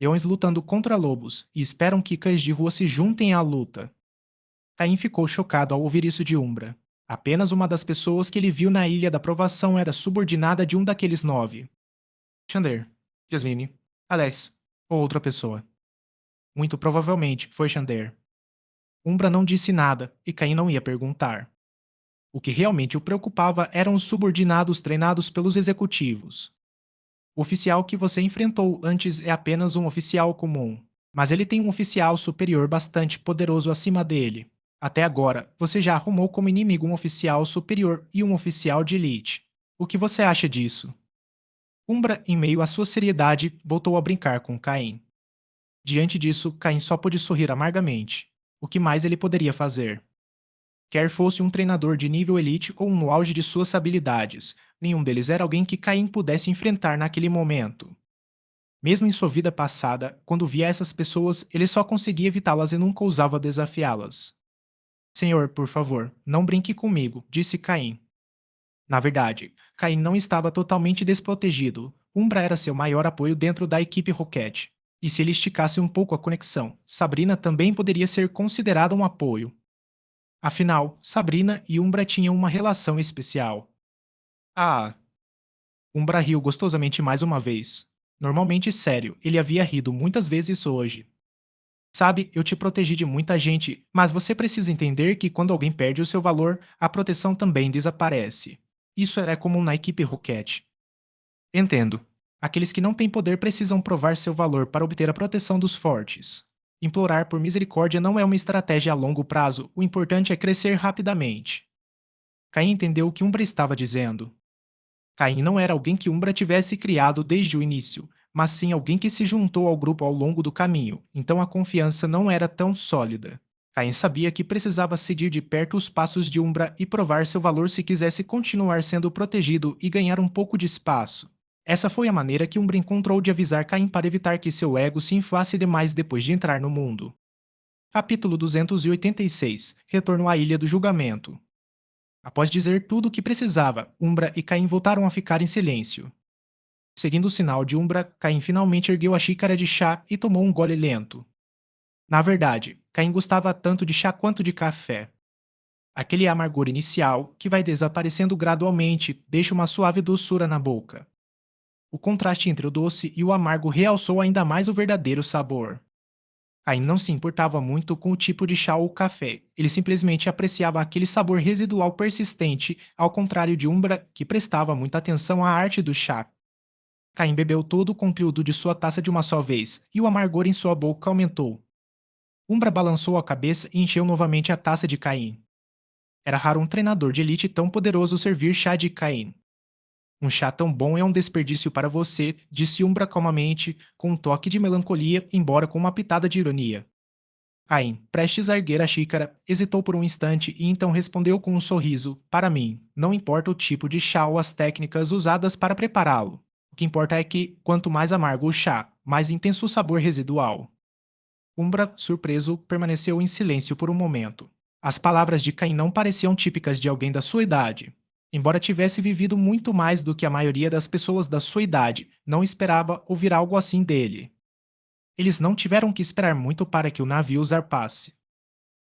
Leões lutando contra lobos e esperam que cães de rua se juntem à luta. Caim ficou chocado ao ouvir isso de Umbra. Apenas uma das pessoas que ele viu na Ilha da Provação era subordinada de um daqueles 9. Xander, Jasmine, Alex ou outra pessoa. Muito provavelmente foi Xander. Umbra não disse nada e Caim não ia perguntar. O que realmente o preocupava eram os subordinados treinados pelos executivos. O oficial que você enfrentou antes é apenas um oficial comum, mas ele tem um oficial superior bastante poderoso acima dele. Até agora, você já arrumou como inimigo um oficial superior e um oficial de elite. O que você acha disso? Umbra, em meio à sua seriedade, voltou a brincar com Caim. Diante disso, Caim só pôde sorrir amargamente. O que mais ele poderia fazer? Quer fosse um treinador de nível elite ou um no auge de suas habilidades, nenhum deles era alguém que Caim pudesse enfrentar naquele momento. Mesmo em sua vida passada, quando via essas pessoas, ele só conseguia evitá-las e nunca ousava desafiá-las. Senhor, por favor, não brinque comigo, disse Caim. Na verdade, Caim não estava totalmente desprotegido. Umbra era seu maior apoio dentro da equipe Rocket. E se ele esticasse um pouco a conexão, Sabrina também poderia ser considerada um apoio. Afinal, Sabrina e Umbra tinham uma relação especial. Ah, Umbra riu gostosamente mais uma vez. Normalmente sério, ele havia rido muitas vezes hoje. Sabe, eu te protegi de muita gente, mas você precisa entender que quando alguém perde o seu valor, a proteção também desaparece. Isso é comum na equipe Rocket. Entendo. Aqueles que não têm poder precisam provar seu valor para obter a proteção dos fortes. Implorar por misericórdia não é uma estratégia a longo prazo, o importante é crescer rapidamente. Caim entendeu o que Umbra estava dizendo. Caim não era alguém que Umbra tivesse criado desde o início, mas sim alguém que se juntou ao grupo ao longo do caminho, então a confiança não era tão sólida. Caim sabia que precisava seguir de perto os passos de Umbra e provar seu valor se quisesse continuar sendo protegido e ganhar um pouco de espaço. Essa foi a maneira que Umbra encontrou de avisar Caim para evitar que seu ego se inflasse demais depois de entrar no mundo. Capítulo 286 Retorno à Ilha do Julgamento. Após dizer tudo o que precisava, Umbra e Caim voltaram a ficar em silêncio. Seguindo o sinal de Umbra, Caim finalmente ergueu a xícara de chá e tomou um gole lento. Na verdade, Caim gostava tanto de chá quanto de café. Aquele amargor inicial, que vai desaparecendo gradualmente, deixa uma suave doçura na boca. O contraste entre o doce e o amargo realçou ainda mais o verdadeiro sabor. Caim não se importava muito com o tipo de chá ou café, ele simplesmente apreciava aquele sabor residual persistente, ao contrário de Umbra, que prestava muita atenção à arte do chá. Caim bebeu todo o conteúdo de sua taça de uma só vez, e o amargor em sua boca aumentou. Umbra balançou a cabeça e encheu novamente a taça de Caim. Era raro um treinador de elite tão poderoso servir chá de Caim. Um chá tão bom é um desperdício para você, disse Umbra calmamente, com um toque de melancolia, embora com uma pitada de ironia. Caim, prestes a erguer a xícara, hesitou por um instante e então respondeu com um sorriso: Para mim, não importa o tipo de chá ou as técnicas usadas para prepará-lo. O que importa é que, quanto mais amargo o chá, mais intenso o sabor residual. Umbra, surpreso, permaneceu em silêncio por um momento. As palavras de Caim não pareciam típicas de alguém da sua idade. Embora tivesse vivido muito mais do que a maioria das pessoas da sua idade, não esperava ouvir algo assim dele. Eles não tiveram que esperar muito para que o navio zarpasse.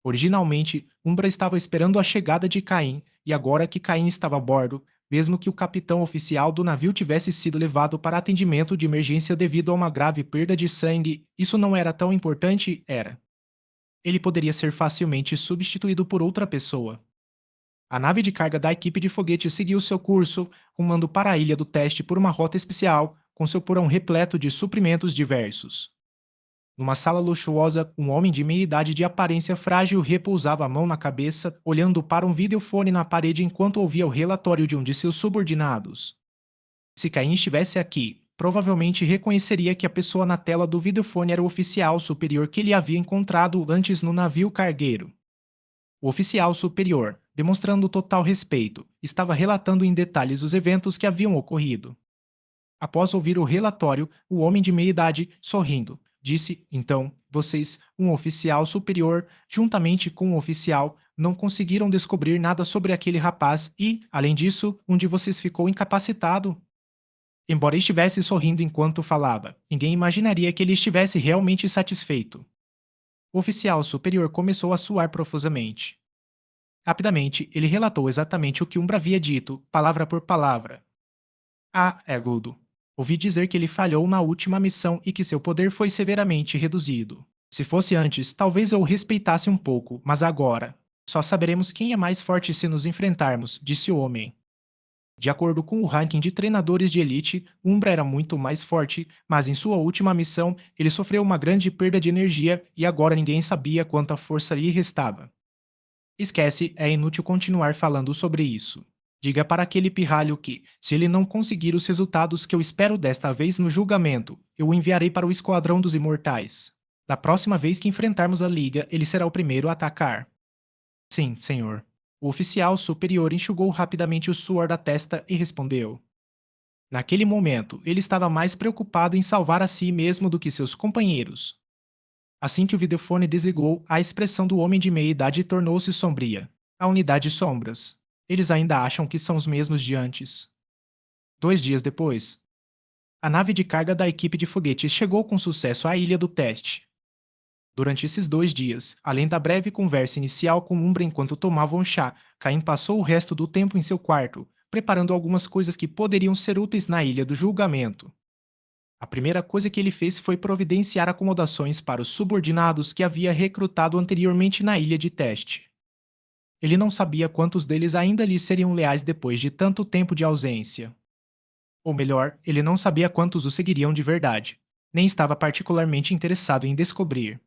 Originalmente, Umbra estava esperando a chegada de Caim, e agora que Caim estava a bordo, mesmo que o capitão oficial do navio tivesse sido levado para atendimento de emergência devido a uma grave perda de sangue, isso não era tão importante, era. Ele poderia ser facilmente substituído por outra pessoa. A nave de carga da equipe de foguete seguiu seu curso, rumando para a ilha do teste por uma rota especial, com seu porão repleto de suprimentos diversos. Numa sala luxuosa, um homem de meia idade de aparência frágil repousava a mão na cabeça, olhando para um videofone na parede enquanto ouvia o relatório de um de seus subordinados. Se Caim estivesse aqui, provavelmente reconheceria que a pessoa na tela do videofone era o oficial superior que ele havia encontrado antes no navio cargueiro. O oficial superior, demonstrando total respeito, estava relatando em detalhes os eventos que haviam ocorrido. Após ouvir o relatório, o homem de meia idade, sorrindo, disse: Então, vocês, um oficial superior, juntamente com um oficial, não conseguiram descobrir nada sobre aquele rapaz e, além disso, um de vocês ficou incapacitado. Embora estivesse sorrindo enquanto falava, ninguém imaginaria que ele estivesse realmente satisfeito. O oficial superior começou a suar profusamente. Rapidamente, ele relatou exatamente o que Umbra havia dito, palavra por palavra. Ah, Egudo. Ouvi dizer que ele falhou na última missão e que seu poder foi severamente reduzido. Se fosse antes, talvez eu o respeitasse um pouco, mas agora. Só saberemos quem é mais forte se nos enfrentarmos, disse o homem. De acordo com o ranking de treinadores de elite, Umbra era muito mais forte, mas em sua última missão ele sofreu uma grande perda de energia e agora ninguém sabia quanta força lhe restava. Esquece, é inútil continuar falando sobre isso. Diga para aquele pirralho que, se ele não conseguir os resultados que eu espero desta vez no julgamento, eu o enviarei para o Esquadrão dos Imortais. Da próxima vez que enfrentarmos a Liga, ele será o primeiro a atacar. Sim, senhor. O oficial superior enxugou rapidamente o suor da testa e respondeu. Naquele momento, ele estava mais preocupado em salvar a si mesmo do que seus companheiros. Assim que o videofone desligou, a expressão do homem de meia idade tornou-se sombria. A unidade sombras. Eles ainda acham que são os mesmos de antes. 2 dias depois. A nave de carga da equipe de foguetes chegou com sucesso à ilha do teste. Durante esses 2 dias, além da breve conversa inicial com Umbra enquanto tomavam chá, Caim passou o resto do tempo em seu quarto, preparando algumas coisas que poderiam ser úteis na Ilha do Julgamento. A primeira coisa que ele fez foi providenciar acomodações para os subordinados que havia recrutado anteriormente na ilha de teste. Ele não sabia quantos deles ainda lhe seriam leais depois de tanto tempo de ausência. Ou melhor, ele não sabia quantos o seguiriam de verdade. Nem estava particularmente interessado em descobrir.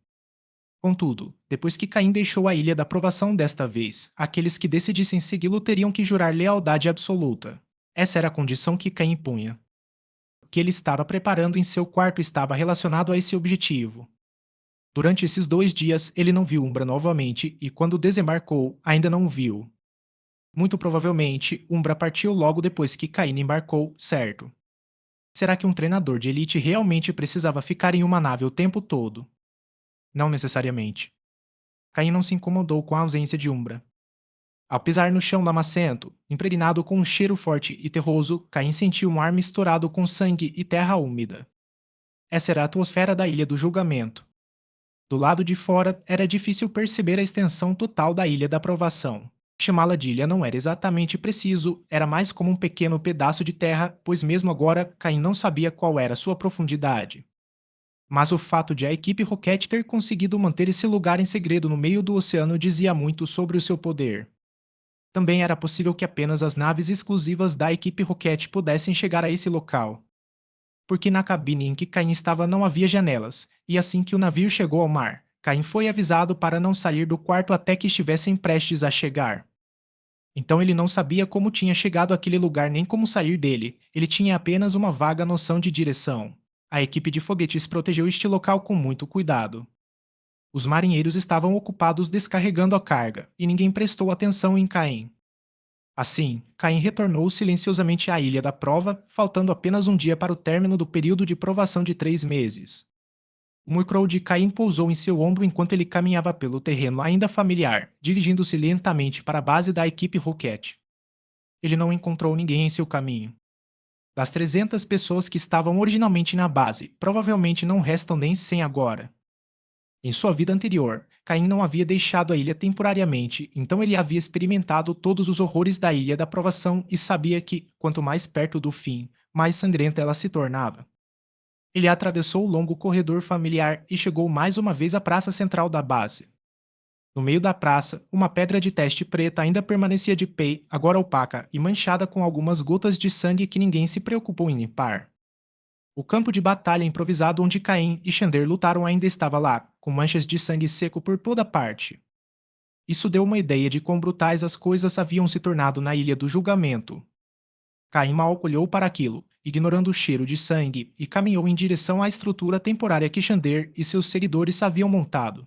Contudo, depois que Caim deixou a ilha da provação desta vez, aqueles que decidissem segui-lo teriam que jurar lealdade absoluta. Essa era a condição que Caim impunha. O que ele estava preparando em seu quarto estava relacionado a esse objetivo. Durante esses 2 dias, ele não viu Umbra novamente e, quando desembarcou, ainda não o viu. Muito provavelmente, Umbra partiu logo depois que Caim embarcou, certo? Será que um treinador de elite realmente precisava ficar em uma nave o tempo todo? Não necessariamente. Caim não se incomodou com a ausência de Umbra. Ao pisar no chão lamacento, impregnado com um cheiro forte e terroso, Caim sentiu um ar misturado com sangue e terra úmida. Essa era a atmosfera da Ilha do Julgamento. Do lado de fora, era difícil perceber a extensão total da Ilha da Provação. Chamá-la de ilha não era exatamente preciso, era mais como um pequeno pedaço de terra, pois mesmo agora, Caim não sabia qual era sua profundidade. Mas o fato de a equipe Rocket ter conseguido manter esse lugar em segredo no meio do oceano dizia muito sobre o seu poder. Também era possível que apenas as naves exclusivas da equipe Rocket pudessem chegar a esse local. Porque na cabine em que Caim estava não havia janelas, e assim que o navio chegou ao mar, Caim foi avisado para não sair do quarto até que estivessem prestes a chegar. Então ele não sabia como tinha chegado àquele lugar nem como sair dele, ele tinha apenas uma vaga noção de direção. A equipe de foguetes protegeu este local com muito cuidado. Os marinheiros estavam ocupados descarregando a carga, e ninguém prestou atenção em Caim. Assim, Caim retornou silenciosamente à ilha da prova, faltando apenas um dia para o término do período de provação de 3 meses. O Murkrow de Caim pousou em seu ombro enquanto ele caminhava pelo terreno ainda familiar, dirigindo-se lentamente para a base da equipe Rocket. Ele não encontrou ninguém em seu caminho. Das 300 pessoas que estavam originalmente na base, provavelmente não restam nem 100 agora. Em sua vida anterior, Caim não havia deixado a ilha temporariamente, então ele havia experimentado todos os horrores da Ilha da Provação e sabia que, quanto mais perto do fim, mais sangrenta ela se tornava. Ele atravessou o longo corredor familiar e chegou mais uma vez à praça central da base. No meio da praça, uma pedra de teste preta ainda permanecia de pé, agora opaca e manchada com algumas gotas de sangue que ninguém se preocupou em limpar. O campo de batalha improvisado onde Caim e Xander lutaram ainda estava lá, com manchas de sangue seco por toda parte. Isso deu uma ideia de quão brutais as coisas haviam se tornado na Ilha do Julgamento. Caim mal olhou para aquilo, ignorando o cheiro de sangue, e caminhou em direção à estrutura temporária que Xander e seus seguidores haviam montado.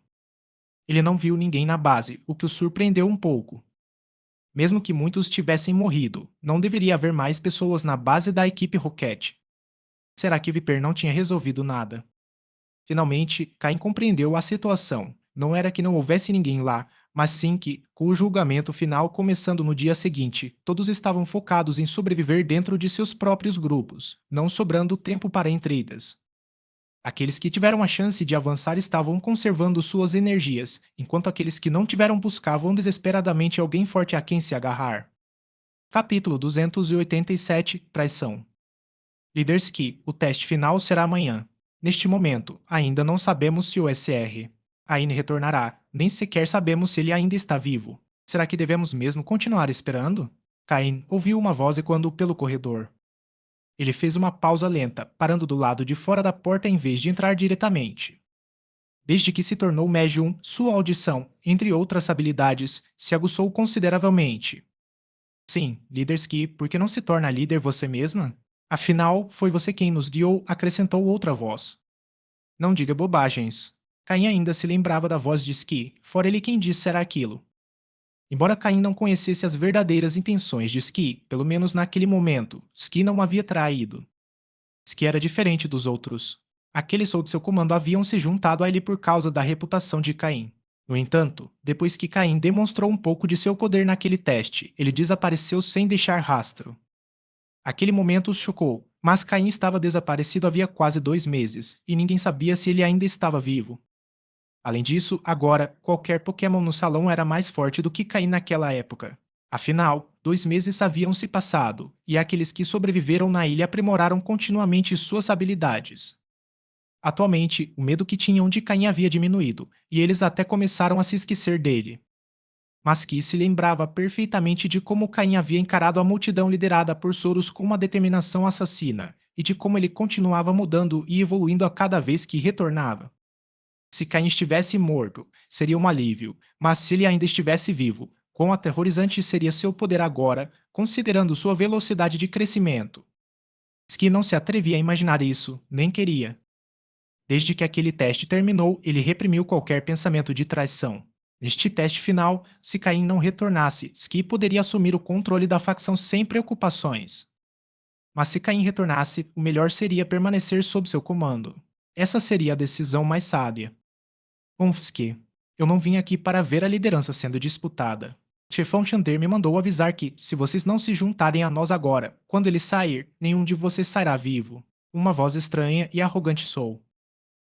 Ele não viu ninguém na base, o que o surpreendeu um pouco. Mesmo que muitos tivessem morrido, não deveria haver mais pessoas na base da equipe Rocket. Será que Viper não tinha resolvido nada? Finalmente, Caim compreendeu a situação. Não era que não houvesse ninguém lá, mas sim que, com o julgamento final começando no dia seguinte, todos estavam focados em sobreviver dentro de seus próprios grupos, não sobrando tempo para intrigas. Aqueles que tiveram a chance de avançar estavam conservando suas energias, enquanto aqueles que não tiveram buscavam desesperadamente alguém forte a quem se agarrar. Capítulo 287 Traição. Lidersky, o teste final será amanhã. Neste momento, ainda não sabemos se o SR Aine retornará, nem sequer sabemos se ele ainda está vivo. Será que devemos mesmo continuar esperando? Cain ouviu uma voz ecoando pelo corredor. Ele fez uma pausa lenta, parando do lado de fora da porta em vez de entrar diretamente. Desde que se tornou médium, sua audição, entre outras habilidades, se aguçou consideravelmente. Sim, Lidersky, por que não se torna líder você mesma? Afinal, foi você quem nos guiou, acrescentou outra voz. Não diga bobagens. Caim ainda se lembrava da voz de Ski, fora ele quem disse era aquilo. Embora Caim não conhecesse as verdadeiras intenções de Ski, pelo menos naquele momento, Ski não o havia traído. Ski era diferente dos outros. Aqueles sob seu comando haviam se juntado a ele por causa da reputação de Caim. No entanto, depois que Caim demonstrou um pouco de seu poder naquele teste, ele desapareceu sem deixar rastro. Aquele momento os chocou, Mas Caim estava desaparecido havia quase 2 meses, e ninguém sabia se ele ainda estava vivo. Além disso, agora, qualquer Pokémon no salão era mais forte do que Caim naquela época. Afinal, 2 meses haviam se passado, e aqueles que sobreviveram na ilha aprimoraram continuamente suas habilidades. Atualmente, o medo que tinham de Caim havia diminuído, e eles até começaram a se esquecer dele. Mas Ki se lembrava perfeitamente de como Caim havia encarado a multidão liderada por Soros com uma determinação assassina, e de como ele continuava mudando e evoluindo a cada vez que retornava. Se Caim estivesse morto, seria um alívio, mas se ele ainda estivesse vivo, quão aterrorizante seria seu poder agora, considerando sua velocidade de crescimento. Ski não se atrevia a imaginar isso, nem queria. Desde que aquele teste terminou, ele reprimiu qualquer pensamento de traição. Neste teste final, se Caim não retornasse, Ski poderia assumir o controle da facção sem preocupações. Mas se Caim retornasse, o melhor seria permanecer sob seu comando. Essa seria a decisão mais sábia. Umfsky, eu não vim aqui para ver a liderança sendo disputada. Chefão Xander me mandou avisar que, se vocês não se juntarem a nós agora, quando ele sair, nenhum de vocês sairá vivo. Uma voz estranha e arrogante soou.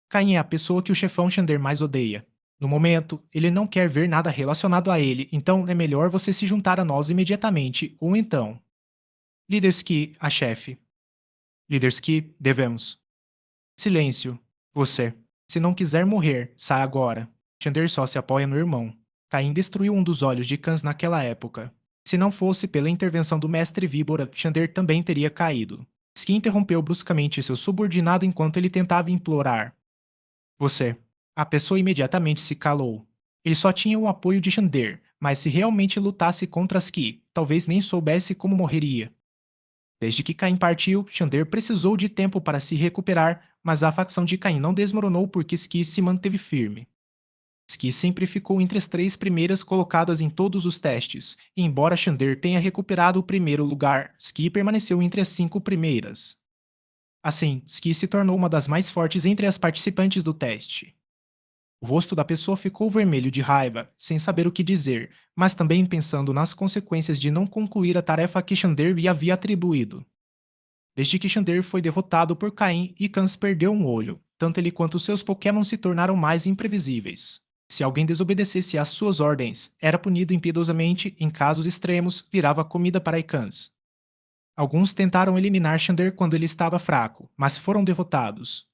Caim é a pessoa que o chefão Xander mais odeia. No momento, ele não quer ver nada relacionado a ele, então é melhor você se juntar a nós imediatamente, ou então. Lidersky, a chefe. Lidersky, devemos. Silêncio. Você. Se não quiser morrer, sai agora. Xander só se apoia no irmão. Caim destruiu um dos olhos de Cãs naquela época. Se não fosse pela intervenção do mestre Víbora, Xander também teria caído. Ski interrompeu bruscamente seu subordinado enquanto ele tentava implorar. Você. A pessoa imediatamente se calou. Ele só tinha o apoio de Xander, mas se realmente lutasse contra Ski, talvez nem soubesse como morreria. Desde que Caim partiu, Xander precisou de tempo para se recuperar, mas a facção de Caim não desmoronou porque Ski se manteve firme. Ski sempre ficou entre as 3 primeiras colocadas em todos os testes, e embora Xander tenha recuperado o primeiro lugar, Ski permaneceu entre as 5 primeiras. Assim, Ski se tornou uma das mais fortes entre as participantes do teste. O rosto da pessoa ficou vermelho de raiva, sem saber o que dizer, mas também pensando nas consequências de não concluir a tarefa que Xander lhe havia atribuído. Desde que Xander foi derrotado por Caim e Cans perdeu um olho, tanto ele quanto seus Pokémon se tornaram mais imprevisíveis. Se alguém desobedecesse às suas ordens, era punido impiedosamente, em casos extremos, virava comida para Icans. Alguns tentaram eliminar Xander quando ele estava fraco, mas foram derrotados.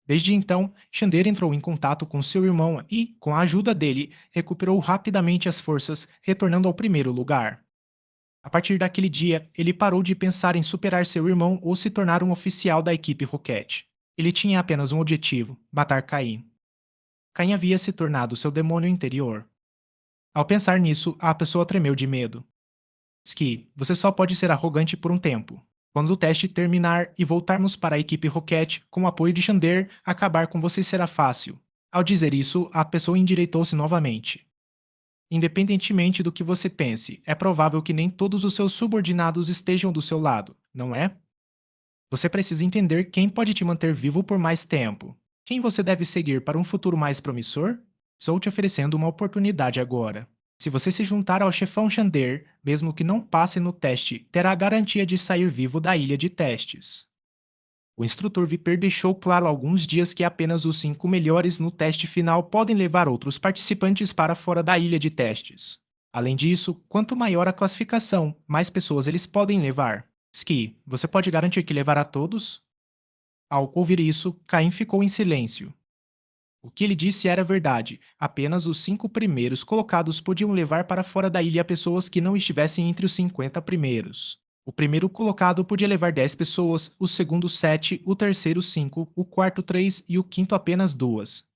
Desde então, Xander entrou em contato com seu irmão e, com a ajuda dele, recuperou rapidamente as forças, retornando ao primeiro lugar. A partir daquele dia, ele parou de pensar em superar seu irmão ou se tornar um oficial da equipe Rocket. Ele tinha apenas um objetivo: matar Caim. Caim havia se tornado seu demônio interior. Ao pensar nisso, a pessoa tremeu de medo. Ski, você só pode ser arrogante por um tempo. Quando o teste terminar e voltarmos para a equipe Rocket, com o apoio de Xander, acabar com você será fácil. Ao dizer isso, a pessoa endireitou-se novamente. Independentemente do que você pense, é provável que nem todos os seus subordinados estejam do seu lado, não é? Você precisa entender quem pode te manter vivo por mais tempo. Quem você deve seguir para um futuro mais promissor? Estou te oferecendo uma oportunidade agora. Se você se juntar ao chefão Xander, mesmo que não passe no teste, terá a garantia de sair vivo da ilha de testes. O instrutor Viper deixou claro há alguns dias que apenas os 5 melhores no teste final podem levar outros participantes para fora da ilha de testes. Além disso, quanto maior a classificação, mais pessoas eles podem levar. Ski, você pode garantir que levará todos? Ao ouvir isso, Caim ficou em silêncio. O que ele disse era verdade. Apenas os 5 primeiros colocados podiam levar para fora da ilha pessoas que não estivessem entre os 50 primeiros. O primeiro colocado podia levar 10 pessoas, o segundo 7, o terceiro 5, o quarto 3 e o quinto apenas 2.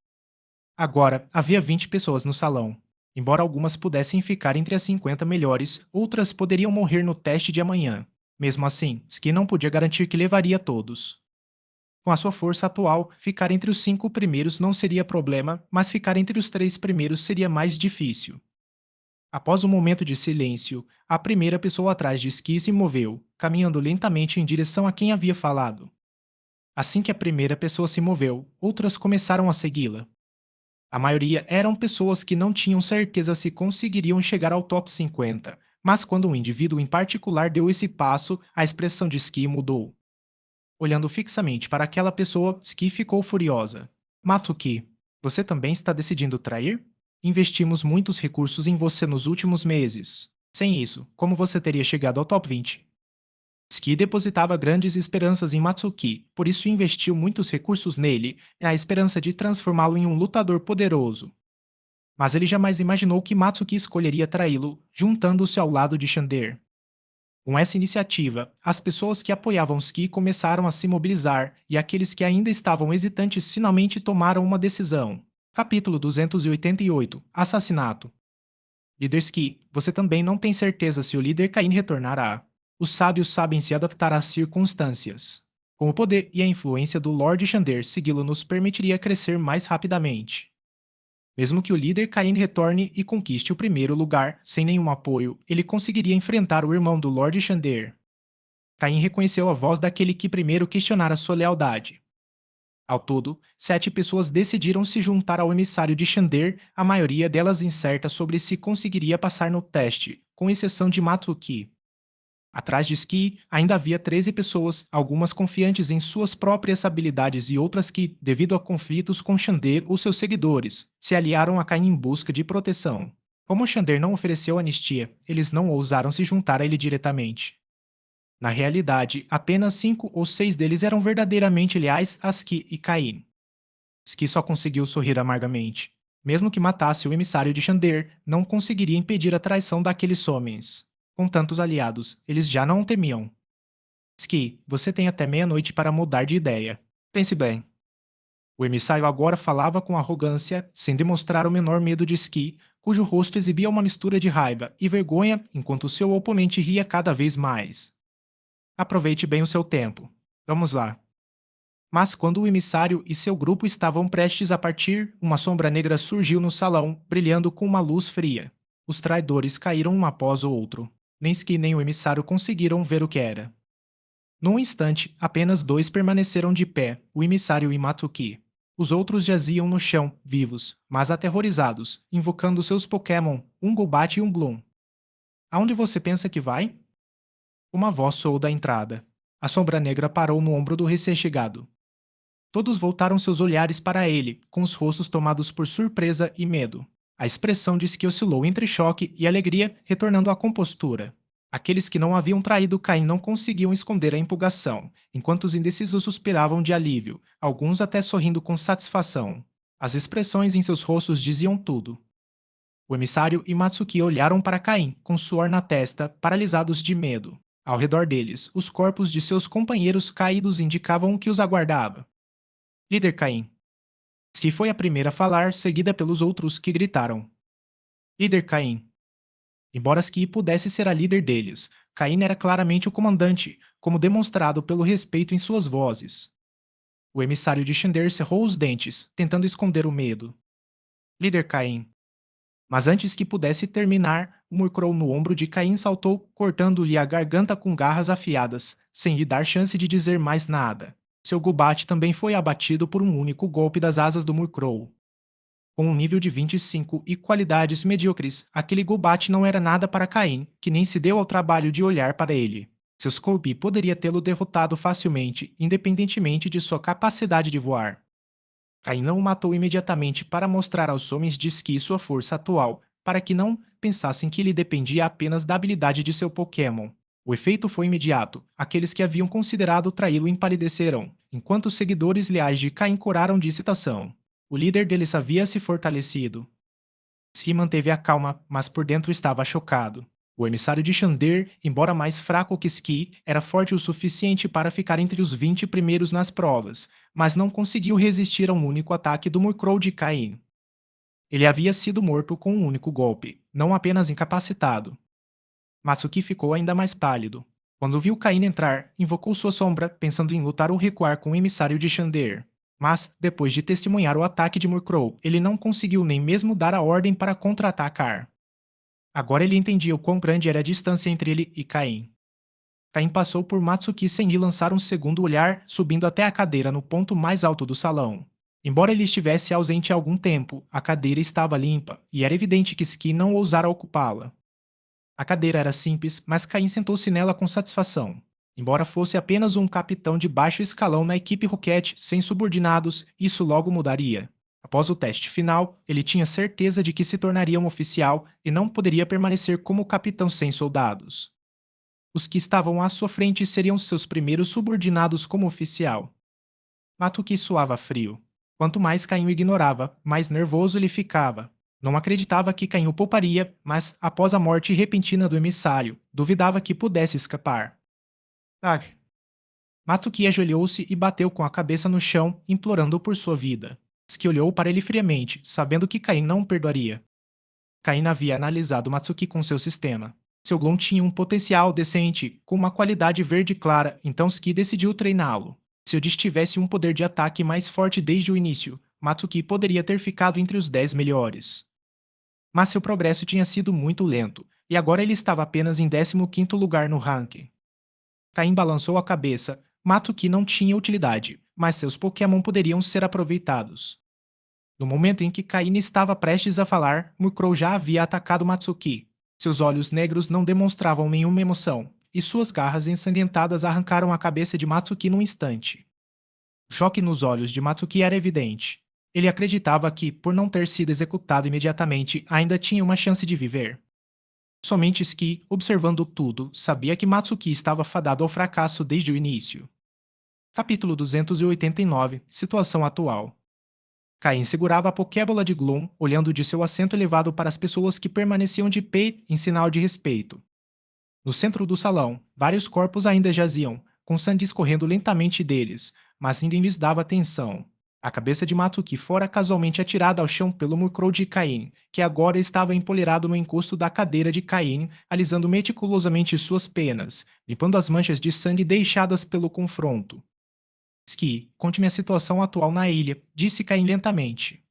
Agora, havia 20 pessoas no salão. Embora algumas pudessem ficar entre as 50 melhores, outras poderiam morrer no teste de amanhã. Mesmo assim, Ski não podia garantir que levaria todos. Com a sua força atual, ficar entre os 5 primeiros não seria problema, mas ficar entre os 3 primeiros seria mais difícil. Após um momento de silêncio, a primeira pessoa atrás de Ski se moveu, caminhando lentamente em direção a quem havia falado. Assim que a primeira pessoa se moveu, outras começaram a segui-la. A maioria eram pessoas que não tinham certeza se conseguiriam chegar ao top 50, mas quando um indivíduo em particular deu esse passo, a expressão de Ski mudou. Olhando fixamente para aquela pessoa, Ski ficou furiosa. Matsuki, você também está decidindo trair? Investimos muitos recursos em você nos últimos meses. Sem isso, como você teria chegado ao top 20? Ski depositava grandes esperanças em Matsuki, por isso investiu muitos recursos nele, na esperança de transformá-lo em um lutador poderoso. Mas ele jamais imaginou que Matsuki escolheria traí-lo, juntando-se ao lado de Shander. Com essa iniciativa, as pessoas que apoiavam Ski começaram a se mobilizar e aqueles que ainda estavam hesitantes finalmente tomaram uma decisão. Capítulo 288 Assassinato. Líder Ski, você também não tem certeza se o líder Cain retornará. Os sábios sabem se adaptar às circunstâncias. Com o poder e a influência do Lord Shander, segui-lo nos permitiria crescer mais rapidamente. Mesmo que o líder Cain retorne e conquiste o primeiro lugar, sem nenhum apoio, ele conseguiria enfrentar o irmão do Lord Shander. Caim reconheceu a voz daquele que primeiro questionara sua lealdade. Ao todo, 7 pessoas decidiram se juntar ao emissário de Shander, a maioria delas incerta sobre se conseguiria passar no teste, com exceção de Matuki. Atrás de Ski, ainda havia 13 pessoas, algumas confiantes em suas próprias habilidades e outras que, devido a conflitos com Shander ou seus seguidores, se aliaram a Caim em busca de proteção. Como Shander não ofereceu anistia, eles não ousaram se juntar a ele diretamente. Na realidade, apenas 5 ou 6 deles eram verdadeiramente leais a Ski e Cain. Ski só conseguiu sorrir amargamente. Mesmo que matasse o emissário de Shander, não conseguiria impedir a traição daqueles homens. Com tantos aliados, eles já não o temiam. Ski, você tem até meia-noite para mudar de ideia. Pense bem. O emissário agora falava com arrogância, sem demonstrar o menor medo de Ski, cujo rosto exibia uma mistura de raiva e vergonha enquanto seu oponente ria cada vez mais. Aproveite bem o seu tempo. Vamos lá. Mas quando o emissário e seu grupo estavam prestes a partir, uma sombra negra surgiu no salão, brilhando com uma luz fria. Os traidores caíram um após o outro. Nem Ski nem o emissário conseguiram ver o que era. Num instante, apenas 2 permaneceram de pé, o emissário e Matuki. Os outros jaziam no chão, vivos, mas aterrorizados, invocando seus Pokémon, um Golbat e um Bloom. Aonde você pensa que vai? Uma voz soou da entrada. A sombra negra parou no ombro do recém-chegado. Todos voltaram seus olhares para ele, com os rostos tomados por surpresa e medo. A expressão disse que oscilou entre choque e alegria, retornando à compostura. Aqueles que não haviam traído Caim não conseguiam esconder a empolgação, enquanto os indecisos suspiravam de alívio, alguns até sorrindo com satisfação. As expressões em seus rostos diziam tudo. O emissário e Matsuki olharam para Caim, com suor na testa, paralisados de medo. Ao redor deles, os corpos de seus companheiros caídos indicavam o que os aguardava. Líder Caim. Ski foi a primeira a falar, seguida pelos outros que gritaram. Líder Caim. Embora Ski pudesse ser a líder deles, Caim era claramente o comandante, como demonstrado pelo respeito em suas vozes. O emissário de Shander cerrou os dentes, tentando esconder o medo. Líder Caim. Mas antes que pudesse terminar, o Murkrow no ombro de Caim saltou, cortando-lhe a garganta com garras afiadas, sem lhe dar chance de dizer mais nada. Seu Golbat também foi abatido por um único golpe das asas do Murkrow. Com um nível de 25 e qualidades medíocres, aquele Golbat não era nada para Caim, que nem se deu ao trabalho de olhar para ele. Seu Scooby poderia tê-lo derrotado facilmente, independentemente de sua capacidade de voar. Caim não o matou imediatamente para mostrar aos homens de Ski sua força atual, para que não pensassem que ele dependia apenas da habilidade de seu Pokémon. O efeito foi imediato. Aqueles que haviam considerado traí-lo empalideceram, enquanto os seguidores leais de Caim coraram de excitação. O líder deles havia se fortalecido. Ski manteve a calma, mas por dentro estava chocado. O emissário de Shander, embora mais fraco que Ski, era forte o suficiente para ficar entre os 20 primeiros nas provas, mas não conseguiu resistir a um único ataque do Murkrow de Caim. Ele havia sido morto com um único golpe, não apenas incapacitado. Matsuki ficou ainda mais pálido. Quando viu Caim entrar, invocou sua sombra, pensando em lutar ou recuar com o emissário de Shander. Mas, depois de testemunhar o ataque de Murkrow, ele não conseguiu nem mesmo dar a ordem para contra-atacar. Agora ele entendia o quão grande era a distância entre ele e Caim. Caim passou por Matsuki sem lhe lançar um segundo olhar, subindo até a cadeira no ponto mais alto do salão. Embora ele estivesse ausente há algum tempo, a cadeira estava limpa, e era evidente que Ski não ousara ocupá-la. A cadeira era simples, mas Caim sentou-se nela com satisfação. Embora fosse apenas um capitão de baixo escalão na equipe Rocket sem subordinados, isso logo mudaria. Após o teste final, ele tinha certeza de que se tornaria um oficial e não poderia permanecer como capitão sem soldados. Os que estavam à sua frente seriam seus primeiros subordinados como oficial. Matuki suava frio. Quanto mais Caim o ignorava, mais nervoso ele ficava. Não acreditava que Caim o pouparia, mas, após a morte repentina do emissário, duvidava que pudesse escapar. Sabe? Matuki ajoelhou-se e bateu com a cabeça no chão, implorando por sua vida. Ski olhou para ele friamente, sabendo que Caim não o perdoaria. Caim havia analisado Matsuki com seu sistema. Seu Gloom tinha um potencial decente, com uma qualidade verde clara, então Ski decidiu treiná-lo. Se o Dish tivesse um poder de ataque mais forte desde o início, Matsuki poderia ter ficado entre os 10 melhores. Mas seu progresso tinha sido muito lento, e agora ele estava apenas em 15º lugar no ranking. Caim balançou a cabeça. Matuki não tinha utilidade, mas seus Pokémon poderiam ser aproveitados. No momento em que Caine estava prestes a falar, Murkrow já havia atacado Matsuki. Seus olhos negros não demonstravam nenhuma emoção, e suas garras ensanguentadas arrancaram a cabeça de Matsuki num instante. O choque nos olhos de Matsuki era evidente. Ele acreditava que, por não ter sido executado imediatamente, ainda tinha uma chance de viver. Somente Ski, observando tudo, sabia que Matsuki estava fadado ao fracasso desde o início. Capítulo 289 Situação atual. Caim segurava a Pokébola de Gloom, olhando de seu assento elevado para as pessoas que permaneciam de pé em sinal de respeito. No centro do salão, vários corpos ainda jaziam, com sangue escorrendo lentamente deles, mas ninguém lhes dava atenção. A cabeça de Matuki fora casualmente atirada ao chão pelo Murkrow de Caim, que agora estava empoleirado no encosto da cadeira de Caim, alisando meticulosamente suas penas, limpando as manchas de sangue deixadas pelo confronto. Ski, conte-me a situação atual na ilha, disse Caim lentamente.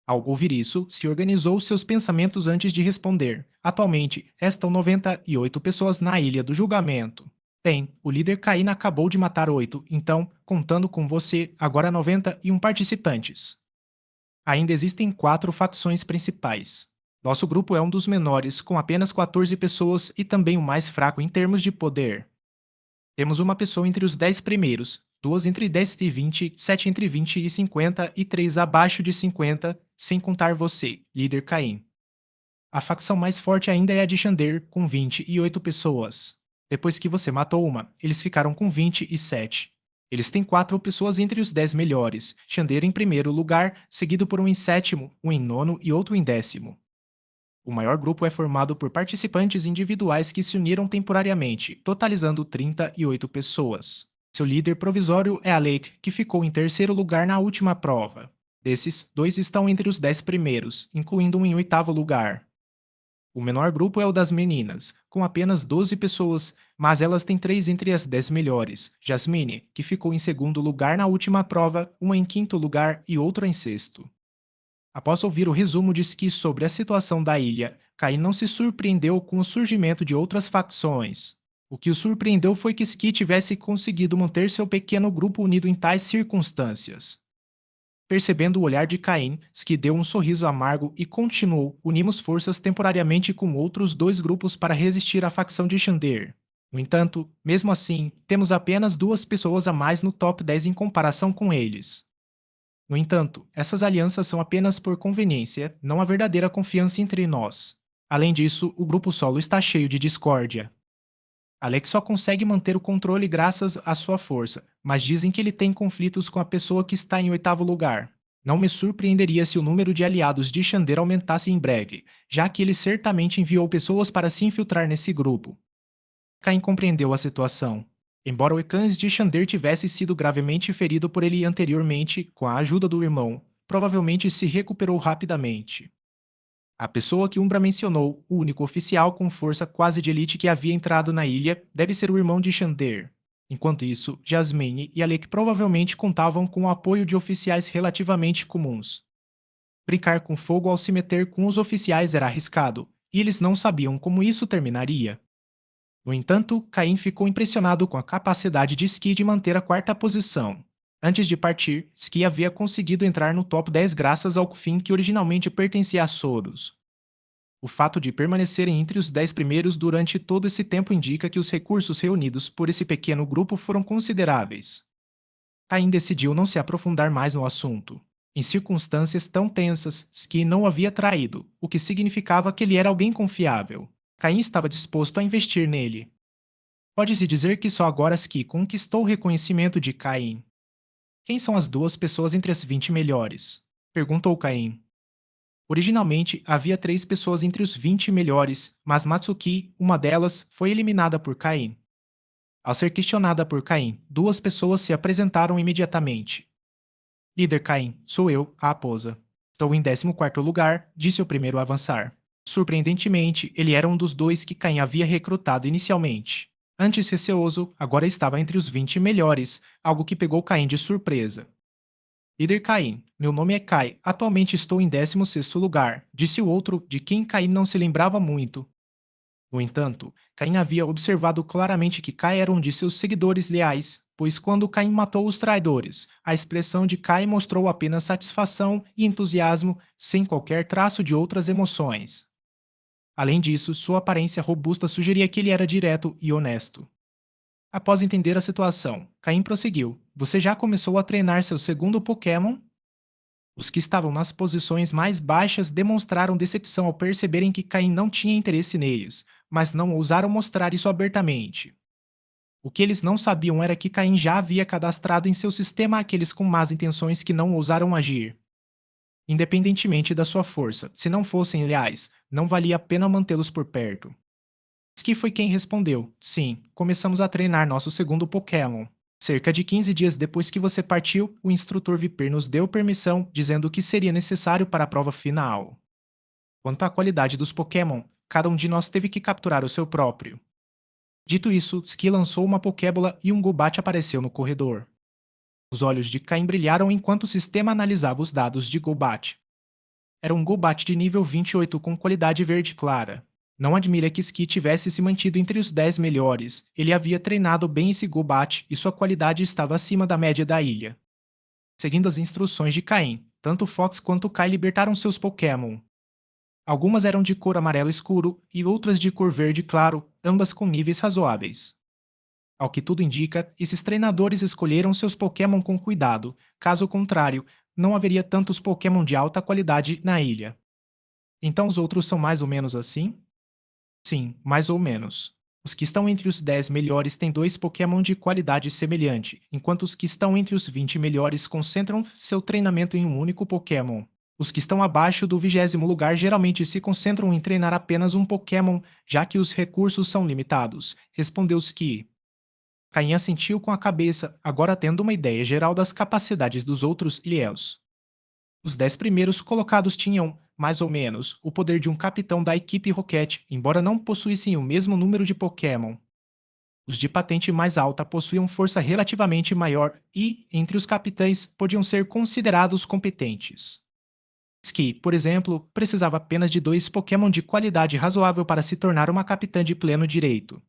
Ao ouvir isso, se organizou seus pensamentos antes de responder. Atualmente, restam 98 pessoas na Ilha do Julgamento. Bem, o líder Caim acabou de matar 8, então, contando com você, agora 91 participantes. Ainda existem 4 facções principais. Nosso grupo é um dos menores, com apenas 14 pessoas e também o mais fraco em termos de poder. Temos uma pessoa entre os 10 primeiros, 2 entre 10 e 20, 7 entre 20 e 50 e 3 abaixo de 50, sem contar você, líder Caim. A facção mais forte ainda é a de Xander, com 28 pessoas. Depois que você matou uma, eles ficaram com 27. Eles têm 4 pessoas entre os 10 melhores, Xander em primeiro lugar, seguido por um em sétimo, um em nono e outro em décimo. O maior grupo é formado por participantes individuais que se uniram temporariamente, totalizando 38 pessoas. Seu líder provisório é Alec, que ficou em terceiro lugar na última prova. Desses, 2 estão entre os 10 primeiros, incluindo um em oitavo lugar. O menor grupo é o das meninas, com apenas 12 pessoas, mas elas têm 3 entre as 10 melhores. Jasmine, que ficou em segundo lugar na última prova, uma em quinto lugar e outra em sexto. Após ouvir o resumo de Ski sobre a situação da ilha, Caim não se surpreendeu com o surgimento de outras facções. O que o surpreendeu foi que Ski tivesse conseguido manter seu pequeno grupo unido em tais circunstâncias. Percebendo o olhar de Caim, Ski deu um sorriso amargo e continuou: unimos forças temporariamente com outros 2 grupos para resistir à facção de Xander. No entanto, mesmo assim, temos apenas 2 pessoas a mais no top 10 em comparação com eles. No entanto, essas alianças são apenas por conveniência, não há verdadeira confiança entre nós. Além disso, o grupo solo está cheio de discórdia. Alex só consegue manter o controle graças à sua força, mas dizem que ele tem conflitos com a pessoa que está em oitavo lugar. Não me surpreenderia se o número de aliados de Xander aumentasse em breve, já que ele certamente enviou pessoas para se infiltrar nesse grupo. Caim compreendeu a situação. Embora o Ekans de Xander tivesse sido gravemente ferido por ele anteriormente, com a ajuda do irmão, provavelmente se recuperou rapidamente. A pessoa que Umbra mencionou, o único oficial com força quase de elite que havia entrado na ilha, deve ser o irmão de Xander. Enquanto isso, Jasmine e Alec provavelmente contavam com o apoio de oficiais relativamente comuns. Brincar com fogo ao se meter com os oficiais era arriscado, e eles não sabiam como isso terminaria. No entanto, Caim ficou impressionado com a capacidade de Ski de manter a quarta posição. Antes de partir, Ski havia conseguido entrar no top 10 graças ao Kfin que originalmente pertencia a Soros. O fato de permanecerem entre os 10 primeiros durante todo esse tempo indica que os recursos reunidos por esse pequeno grupo foram consideráveis. Caim decidiu não se aprofundar mais no assunto. Em circunstâncias tão tensas, Ski não o havia traído, o que significava que ele era alguém confiável. Caim estava disposto a investir nele. Pode-se dizer que só agora Ski conquistou o reconhecimento de Caim. Quem são as duas pessoas entre as 20 melhores? Perguntou Caim. Originalmente, havia 3 pessoas entre os 20 melhores, mas Matsuki, uma delas, foi eliminada por Caim. Ao ser questionada por Caim, 2 pessoas se apresentaram imediatamente. Líder Caim, sou eu, a raposa. Estou em 14º lugar, disse o primeiro a avançar. Surpreendentemente, ele era um dos 2 que Caim havia recrutado inicialmente. Antes receoso, agora estava entre os 20 melhores, algo que pegou Caim de surpresa. Líder Caim, meu nome é Kai, atualmente estou em 16º lugar, disse o outro, de quem Caim não se lembrava muito. No entanto, Caim havia observado claramente que Cai era um de seus seguidores leais, pois quando Caim matou os traidores, a expressão de Cai mostrou apenas satisfação e entusiasmo, sem qualquer traço de outras emoções. Além disso, sua aparência robusta sugeria que ele era direto e honesto. Após entender a situação, Caim prosseguiu: Você já começou a treinar seu segundo Pokémon? Os que estavam nas posições mais baixas demonstraram decepção ao perceberem que Caim não tinha interesse neles, mas não ousaram mostrar isso abertamente. O que eles não sabiam era que Caim já havia cadastrado em seu sistema aqueles com más intenções que não ousaram agir. Independentemente da sua força, se não fossem leais, não valia a pena mantê-los por perto. Ski foi quem respondeu: Sim, começamos a treinar nosso segundo Pokémon. Cerca de 15 dias depois que você partiu, o instrutor Viper nos deu permissão, dizendo o que seria necessário para a prova final. Quanto à qualidade dos Pokémon, cada um de nós teve que capturar o seu próprio. Dito isso, Ski lançou uma Pokébola e um Golbat apareceu no corredor. Os olhos de Caim brilharam enquanto o sistema analisava os dados de Golbat. Era um Golbat de nível 28 com qualidade verde clara. Não admira que Ski tivesse se mantido entre os 10 melhores. Ele havia treinado bem esse Golbat e sua qualidade estava acima da média da ilha. Seguindo as instruções de Caim, tanto Fox quanto Kai libertaram seus Pokémon. Algumas eram de cor amarelo escuro e outras de cor verde claro, ambas com níveis razoáveis. Ao que tudo indica, esses treinadores escolheram seus Pokémon com cuidado, caso contrário, não haveria tantos Pokémon de alta qualidade na ilha. Então os outros são mais ou menos assim? Sim, mais ou menos. Os que estão entre os 10 melhores têm 2 Pokémon de qualidade semelhante, enquanto os que estão entre os 20 melhores concentram seu treinamento em um único Pokémon. Os que estão abaixo do 20º lugar geralmente se concentram em treinar apenas um Pokémon, já que os recursos são limitados, respondeu Ski. Caim assentiu com a cabeça, agora tendo uma ideia geral das capacidades dos outros Ilhéus. Os 10 primeiros colocados tinham, mais ou menos, o poder de um capitão da equipe Rocket, embora não possuíssem o mesmo número de Pokémon. Os de patente mais alta possuíam força relativamente maior e, entre os capitães, podiam ser considerados competentes. Ski, por exemplo, precisava apenas de 2 Pokémon de qualidade razoável para se tornar uma capitã de pleno direito.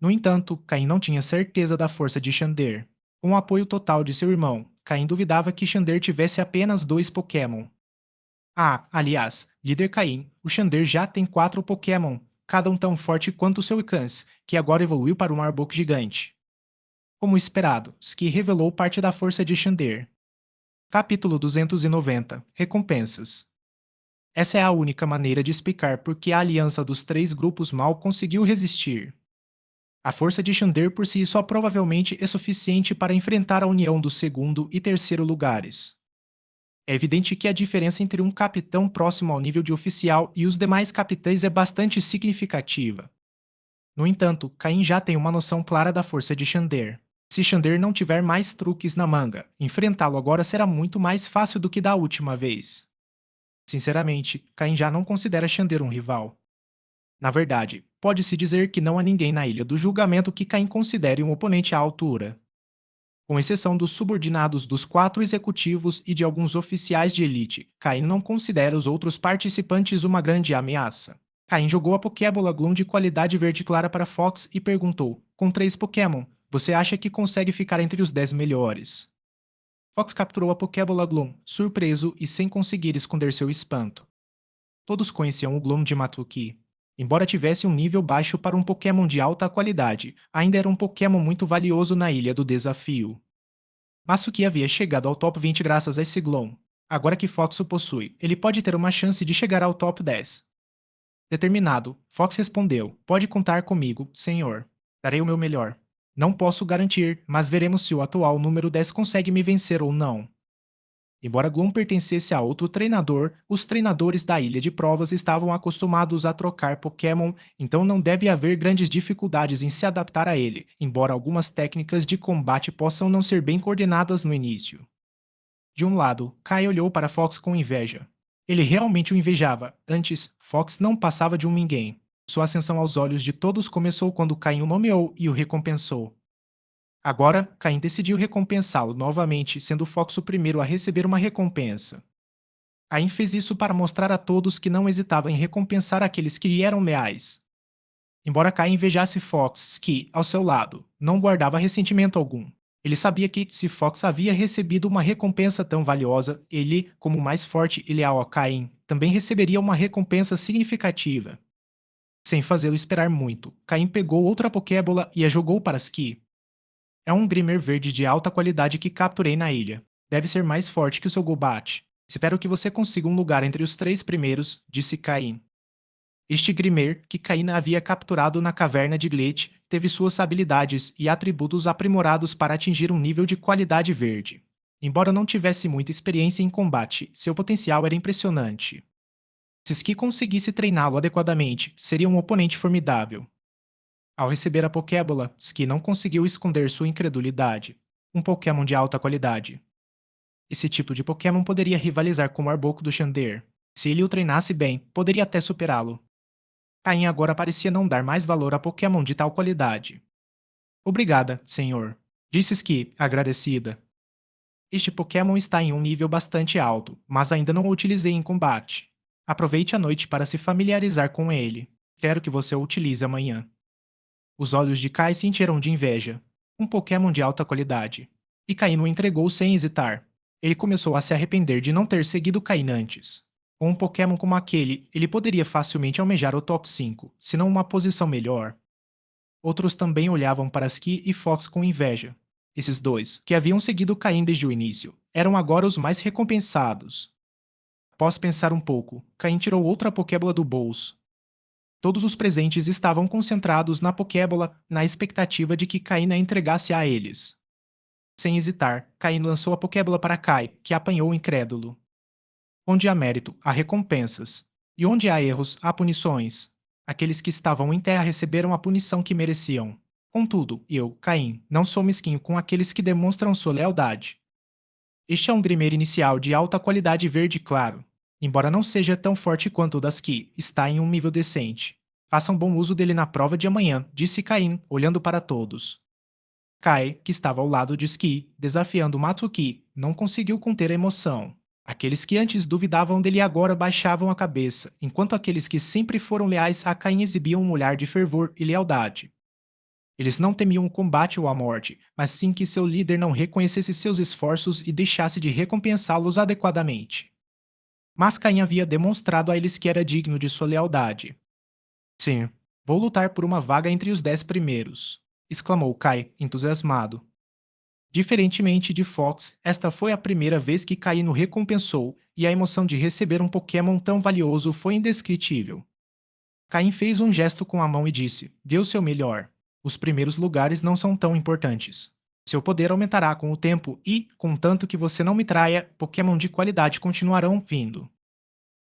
No entanto, Caim não tinha certeza da força de Xander. Com o apoio total de seu irmão, Caim duvidava que Xander tivesse apenas 2 Pokémon. Ah, aliás, líder Caim, o Xander já tem 4 Pokémon, cada um tão forte quanto o seu Ikans, que agora evoluiu para um Arbok gigante. Como esperado, Ski revelou parte da força de Xander. Capítulo 290 Recompensas. Essa é a única maneira de explicar por que a aliança dos 3 grupos mal conseguiu resistir. A força de Xander por si só provavelmente é suficiente para enfrentar a união do segundo e terceiro lugares. É evidente que a diferença entre um capitão próximo ao nível de oficial e os demais capitães é bastante significativa. No entanto, Caim já tem uma noção clara da força de Xander. Se Xander não tiver mais truques na manga, enfrentá-lo agora será muito mais fácil do que da última vez. Sinceramente, Caim já não considera Xander um rival. Na verdade, pode-se dizer que não há ninguém na Ilha do Julgamento que Caim considere um oponente à altura. Com exceção dos subordinados dos 4 executivos e de alguns oficiais de elite, Caim não considera os outros participantes uma grande ameaça. Caim jogou a Pokébola Gloom de qualidade verde clara para Fox e perguntou: Com 3 Pokémon, você acha que consegue ficar entre os 10 melhores? Fox capturou a Pokébola Gloom, surpreso e sem conseguir esconder seu espanto. Todos conheciam o Gloom de Matuki. Embora tivesse um nível baixo para um Pokémon de alta qualidade, ainda era um Pokémon muito valioso na Ilha do Desafio. Masuki havia chegado ao top 20 graças a esse Gloom. Agora que Fox o possui, ele pode ter uma chance de chegar ao top 10. Determinado, Fox respondeu: Pode contar comigo, senhor. Darei o meu melhor. Não posso garantir, mas veremos se o atual número 10 consegue me vencer ou não. Embora Gloom pertencesse a outro treinador, os treinadores da Ilha de Provas estavam acostumados a trocar Pokémon, então não deve haver grandes dificuldades em se adaptar a ele, embora algumas técnicas de combate possam não ser bem coordenadas no início. De um lado, Kai olhou para Fox com inveja. Ele realmente o invejava. Antes, Fox não passava de um ninguém. Sua ascensão aos olhos de todos começou quando Caim o nomeou e o recompensou. Agora, Caim decidiu recompensá-lo novamente, sendo Fox o primeiro a receber uma recompensa. Caim fez isso para mostrar a todos que não hesitava em recompensar aqueles que lhe eram leais. Embora Caim invejasse Fox, que, ao seu lado, não guardava ressentimento algum. Ele sabia que, se Fox havia recebido uma recompensa tão valiosa, ele, como mais forte e leal a Caim, também receberia uma recompensa significativa. Sem fazê-lo esperar muito, Caim pegou outra Pokébola e a jogou para Ski. É um Grimer verde de alta qualidade que capturei na ilha. Deve ser mais forte que o seu Golbat. Espero que você consiga um lugar entre os 3 primeiros, disse Caim. Este Grimer, que Caim havia capturado na caverna de Glete, teve suas habilidades e atributos aprimorados para atingir um nível de qualidade verde. Embora não tivesse muita experiência em combate, seu potencial era impressionante. Se Ski conseguisse treiná-lo adequadamente, seria um oponente formidável. Ao receber a Pokébola, Ski não conseguiu esconder sua incredulidade. Um Pokémon de alta qualidade. Esse tipo de Pokémon poderia rivalizar com o Arbok do Xander. Se ele o treinasse bem, poderia até superá-lo. Caim agora parecia não dar mais valor a Pokémon de tal qualidade. Obrigada, senhor, disse Ski, agradecida. Este Pokémon está em um nível bastante alto, mas ainda não o utilizei em combate. Aproveite a noite para se familiarizar com ele. Quero que você o utilize amanhã. Os olhos de Kai se encheram de inveja. Um Pokémon de alta qualidade. E Caim o entregou sem hesitar. Ele começou a se arrepender de não ter seguido Caim antes. Com um Pokémon como aquele, ele poderia facilmente almejar o top 5, se não uma posição melhor. Outros também olhavam para Ski e Fox com inveja. Esses dois, que haviam seguido Caim desde o início, eram agora os mais recompensados. Após pensar um pouco, Caim tirou outra Pokébola do bolso. Todos os presentes estavam concentrados na Pokébola na expectativa de que Caim a entregasse a eles. Sem hesitar, Caim lançou a Pokébola para Kai, que apanhou incrédulo. Onde há mérito, há recompensas. E onde há erros, há punições. Aqueles que estavam em terra receberam a punição que mereciam. Contudo, eu, Caim, não sou mesquinho com aqueles que demonstram sua lealdade. Este é um Grimer inicial de alta qualidade verde claro. Embora não seja tão forte quanto o das Ki, está em um nível decente. Façam bom uso dele na prova de amanhã, disse Caim, olhando para todos. Kai, que estava ao lado de Ski, desafiando Matsuki, não conseguiu conter a emoção. Aqueles que antes duvidavam dele agora baixavam a cabeça, enquanto aqueles que sempre foram leais a Caim exibiam um olhar de fervor e lealdade. Eles não temiam o combate ou a morte, mas sim que seu líder não reconhecesse seus esforços e deixasse de recompensá-los adequadamente. Mas Caim havia demonstrado a eles que era digno de sua lealdade. Sim, vou lutar por uma vaga entre os 10 primeiros, exclamou Kai, entusiasmado. Diferentemente de Fox, esta foi a primeira vez que Caim o recompensou, e a emoção de receber um Pokémon tão valioso foi indescritível. Caim fez um gesto com a mão e disse: Dê o seu melhor. Os primeiros lugares não são tão importantes. Seu poder aumentará com o tempo e, contanto que você não me traia, Pokémon de qualidade continuarão vindo.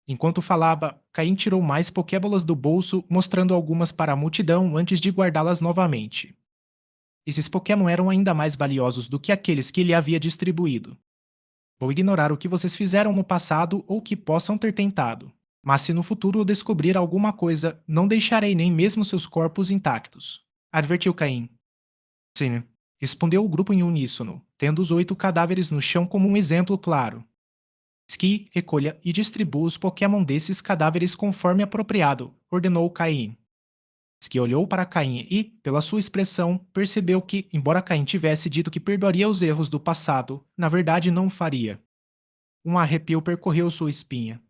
Enquanto falava, Caim tirou mais Pokébolas do bolso, mostrando algumas para a multidão antes de guardá-las novamente. Esses Pokémon eram ainda mais valiosos do que aqueles que ele havia distribuído. Vou ignorar o que vocês fizeram no passado ou que possam ter tentado. Mas se no futuro eu descobrir alguma coisa, não deixarei nem mesmo seus corpos intactos. Advertiu Caim. Sim, respondeu o grupo em uníssono, tendo os 8 cadáveres no chão como um exemplo claro. Ski, recolha e distribua os Pokémon desses cadáveres conforme apropriado, ordenou Caim. Ski olhou para Caim e, pela sua expressão, percebeu que, embora Caim tivesse dito que perdoaria os erros do passado, na verdade não o faria. Um arrepio percorreu sua espinha.